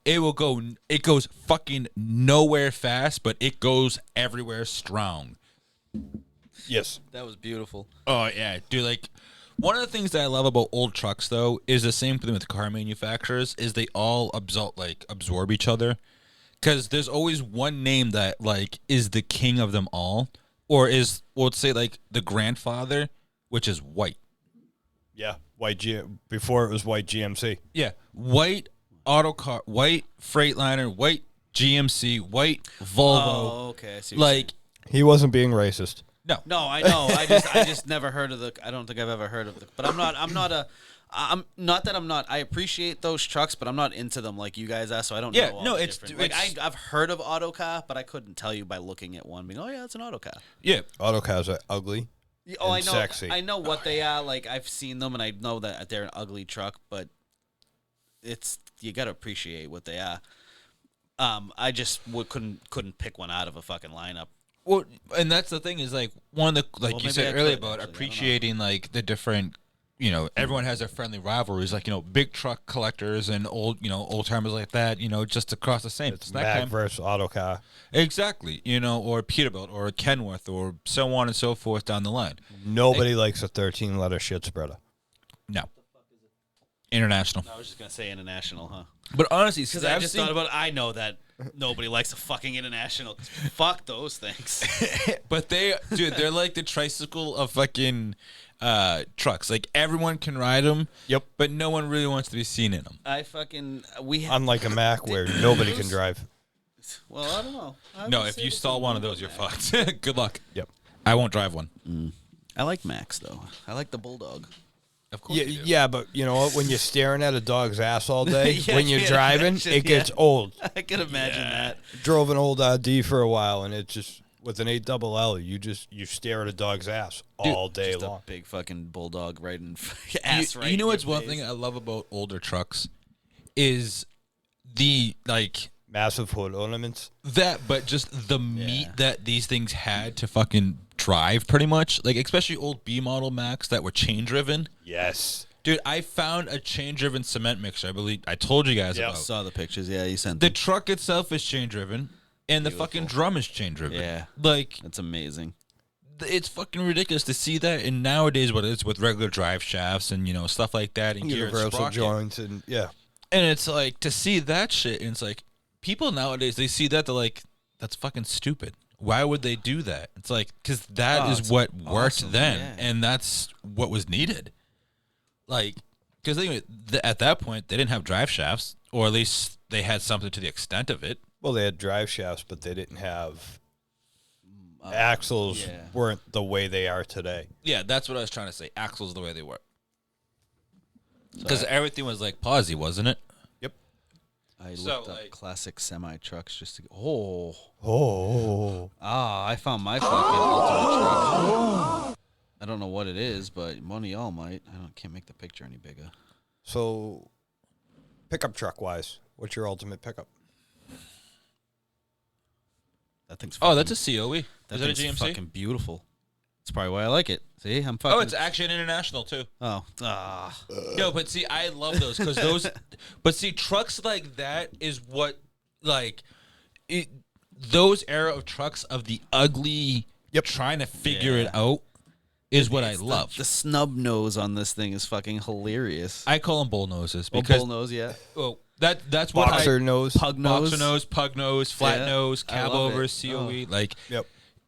It goes fucking nowhere fast, but it goes everywhere strong. Yes. That was beautiful. Oh, yeah. Dude, one of the things that I love about old trucks, though, is the same thing with car manufacturers, is they all absorb each other. Because there's always one name that, is the king of them all, or is, let's say, the grandfather, which is White. Yeah. Before it was White GMC. Yeah. White autocar, White Freightliner, White GMC, White Volvo. Oh, okay. I see what you're saying. He wasn't being racist. No, I know. I just never heard of I don't think I've ever heard of but I appreciate those trucks, but I'm not into them like you guys are, so I don't know. Yeah, no, it's I've heard of autocar, but I couldn't tell you by looking at one being, oh yeah, it's an autocar. Yeah. Autocars are ugly. Oh, I know. Sexy. I know what they are. I've seen them, and I know that they're an ugly truck, but you got to appreciate what they are. I just couldn't pick one out of a fucking lineup. Well, and that's the thing is one of the you said earlier about actually, appreciating the different, everyone has their friendly rivalries, big truck collectors and old timers like that, just across the same. It's Mack versus Autocar. Exactly, or Peterbilt or Kenworth or so on and so forth down the line. Nobody likes a 13-letter shit spreader. No. International. I was just gonna say international, huh? But honestly, because I just thought about it, I know that nobody likes a fucking international. Fuck those things. But they're like the tricycle of fucking trucks. Everyone can ride them. Yep. But no one really wants to be seen in them. Unlike a Mack where nobody can drive. Well, I don't know. No, if you stall one of those, you're fucked. Good luck. Yep. I won't drive one. I like Max though. I like the Bulldog. Of course. Yeah, but you know what? When you're staring at a dog's ass all day, when you're driving, it gets old. I can imagine that. Drove an old RD for a while, and it just with an 8LL, you stare at a dog's ass all day long. A big fucking bulldog riding ass. You know what's one thing I love about older trucks is the massive hood ornaments. But just the meat that these things had to fucking drive, pretty much. Especially old B model Macs that were chain driven. Yes. Dude, I found a chain driven cement mixer. I believe I told you guys about. I saw the pictures. Yeah, you sent the truck itself is chain driven, and the fucking drum is chain driven. Yeah, that's amazing. It's fucking ridiculous to see that. And nowadays, what it's with regular drive shafts and stuff like that, and universal joints, and and it's to see that shit, and it's people nowadays, they see that, they're like, that's fucking stupid. Why would they do that? It's because that is what worked then, and that's what was needed. Because at that point, they didn't have drive shafts, or at least they had something to the extent of it. Well, they had drive shafts, but they didn't have axles. Weren't the way they are today. Yeah, that's what I was trying to say. Axles the way they were. Because everything was posi, wasn't it? I looked up classic semi trucks just to go. I found my fucking ultimate truck. I don't know what it is, but one of y'all might. Can't make the picture any bigger. So, pickup truck wise, what's your ultimate pickup? That thing's. That's a COE. Is that a GMC? Fucking beautiful. That's probably why I like it. See, I'm fucking. Oh, it's actually an international too. Oh, no, but see, I love those because those. But see, trucks like that is what, those era of trucks of the ugly, trying to figure it out, is what I love. The snub nose on this thing is fucking hilarious. I call them bull noses because bull nose, yeah. Well, that's what boxer nose, pug nose, boxer nose, pug nose, flat nose, cab over, COE, Yep.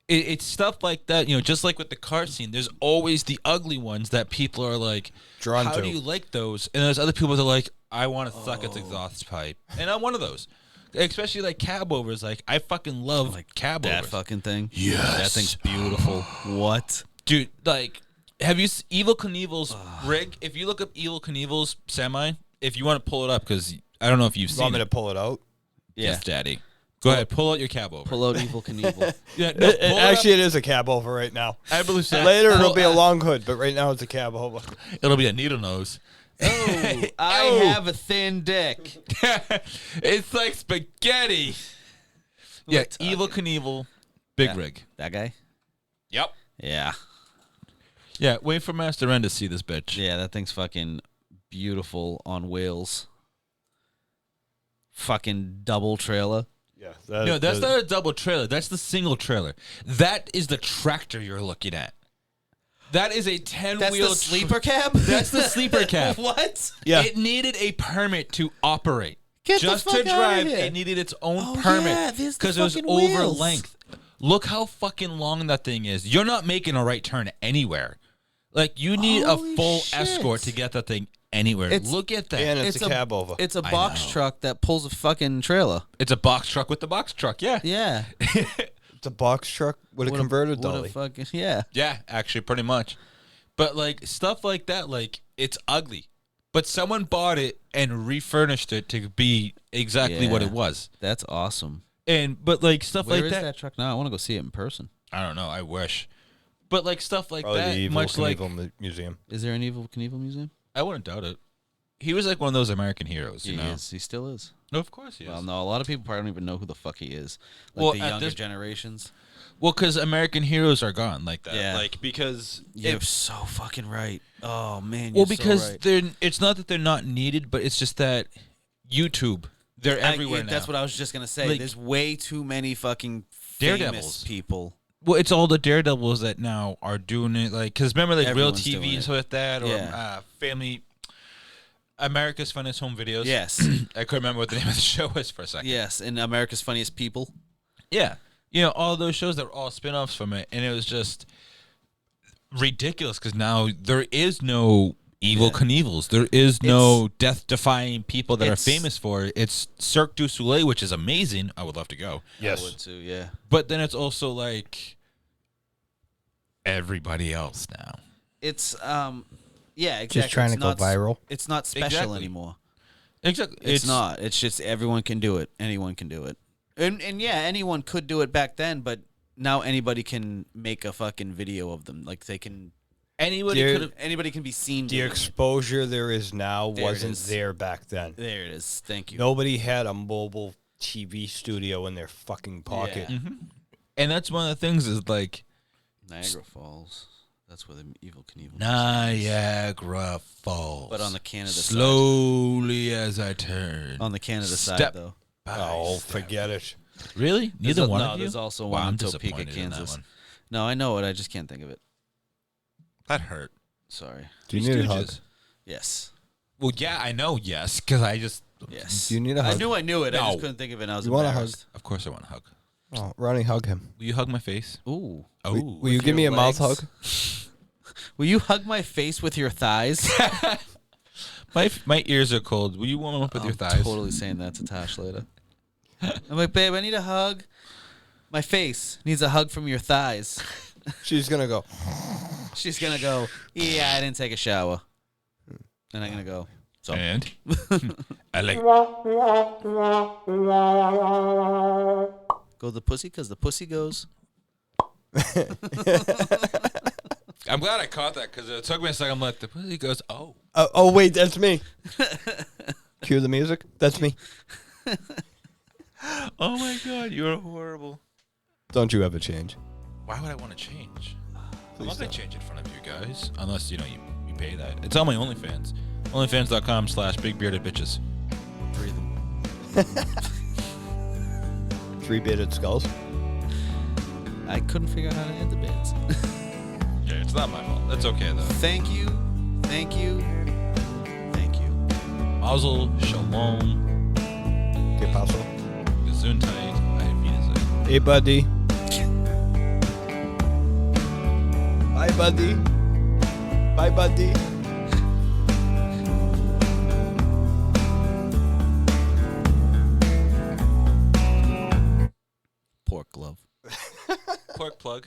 it's stuff like that, just like with the car scene. There's always the ugly ones that people are like, Drawn how to. do you like those? And there's other people that are like, I want to suck its exhaust pipe. And I'm one of those. Especially like cab overs. Like, I fucking love cab That overs. fucking thing. Yes. That thing's beautiful. What? Dude, like, have you seen Evel Knievel's rig? If you look up Evel Knievel's semi, if you want to pull it up, because I don't know if you've You seen want me it. to pull it out? Yeah. Yes, Daddy. Go ahead, pull out your cab over. Pull out Evel Knievel. Yeah, no, pull it Actually, up. it is a cab over right now. I believe so. Later, it'll Pull- be a long hood, but right now it's a cab over. It'll be a needle nose. Oh, I have a thin dick. It's like spaghetti. Yeah, Evel Knievel, big rig. That guy? Yep. Yeah. Yeah, wait for Master N to see this bitch. Yeah, that thing's fucking beautiful on wheels. Fucking double trailer. Yeah, No, that's not a double trailer. That's the single trailer. That is the tractor you're looking at. That is a 10-wheel That's the sleeper cab? That's the sleeper cab. What? Yeah. It needed a permit to operate. Get the Just fuck to outta drive, here. it needed its own Oh, permit yeah, there's the because it was fucking over wheels. length. Look how fucking long that thing is. You're not making a right turn anywhere. Like, you need Holy a full shit. escort to get that thing anywhere. It's- Look at that. And it's a cab over. It's a I box know. truck that pulls a fucking trailer. It's a box truck with the box truck. Yeah. Yeah. It's a box truck with a converter dolly. Yeah. Yeah, actually, pretty much. But, like, stuff like that, like, it's ugly. But someone bought it and refurnished it to be exactly what Yeah. it was. That's awesome. But, like, stuff Where like is that. that truck now? I want to go see it in person. I don't know. I wish. But, like, stuff like Probably that, the Evil much like, Knievel Museum. Is there an Evel Knievel museum? I wouldn't doubt it. He was like one of those American heroes, you He know? is. He still is. No, of course he is. Well, no, a lot of people probably don't even know who the fuck he is. Like Well, the at younger this- generations. Well, because American heroes are gone like that. Yeah. Like, because... You're so fucking right. Oh, man, Well, you're because so right. it's not that they're not needed, but it's just that YouTube, they're everywhere now. That's what I was just going to say. Like, There's way too many fucking Daredevils. famous people. Well, it's all the Daredevils that now are doing it. Like, because remember, like, Everyone's Real TV doing and it. stuff like that, or Yeah. Family... America's Funniest Home Videos. Yes. I couldn't remember what the name of the show was for a second. Yes, and America's Funniest People. Yeah. All those shows that were all spin-offs from it, and it was just ridiculous because now there is no Evil Knievels. There is no death-defying people that are famous for it. It's Cirque du Soleil, which is amazing. I would love to go. Yes. I would too, yeah. But then it's also like everybody else now. It's, yeah, exactly. Just trying to go viral. It's not special Exactly. anymore. Exactly. It's not. It's just everyone can do it. Anyone can do it. And yeah, anyone could do it back then, but now anybody can make a fucking video of them. Like they can Anybody There- could have. anybody can be seen The doing it. exposure there is now There it wasn't is. there back then. There it is. Thank you. Nobody had a mobile TV studio in their fucking pocket. Yeah. And that's one of the things is like Niagara Falls. That's where the Evil Knievel. Niagara Falls. But on the Canada side. slowly as I turn. On the Canada Step side, though. by Oh, step. forget it. Really? Neither There's one no, of you? there's also Wow, one I'm in Topeka, disappointed in that Kansas. one. No, I know it. I just can't think of it. That hurt. Sorry. Do you need a hug? Stooges. Yes. Well, yeah, I know. Yes, because I just. Yes. Do you need a I hug? knew I knew it. I No. just couldn't think of it. And I was You want a hug? embarrassed. Of course, I want a hug. Oh, Ronnie, hug him. Will you hug my face? Ooh. Oh, Will you give me a your mouth legs. hug? Will you hug my face with your thighs? my ears are cold. Will you warm them up with your I'm thighs? totally saying that to Tash later. I'm like, babe, I need a hug. My face needs a hug from your thighs. She's gonna go. She's gonna go, yeah, I didn't take a shower. And I'm gonna go, so And I like. go the pussy because the pussy goes. I'm glad I caught that because it took me a second. I'm like, the pussy goes, oh. Oh, wait, that's me. Cue the music. That's me. Oh my God, you're horrible. Don't you ever change. Why would I want to change? I'm Please not going don't. to change in front of you guys. Unless, you pay that. It's on my OnlyFans. OnlyFans.com/bigbeardedbitches. Breathe them. 3 bearded skulls. I couldn't figure out how to end the bits. Yeah, it's not my fault. That's okay, though. Thank you. Thank you. Thank you. Mazel, shalom, Que paso? gesundheit, auf Wiedersehen. Hey, buddy. Bye, Buddiii. Bye, Buddiii. Pork glove. Pork plug.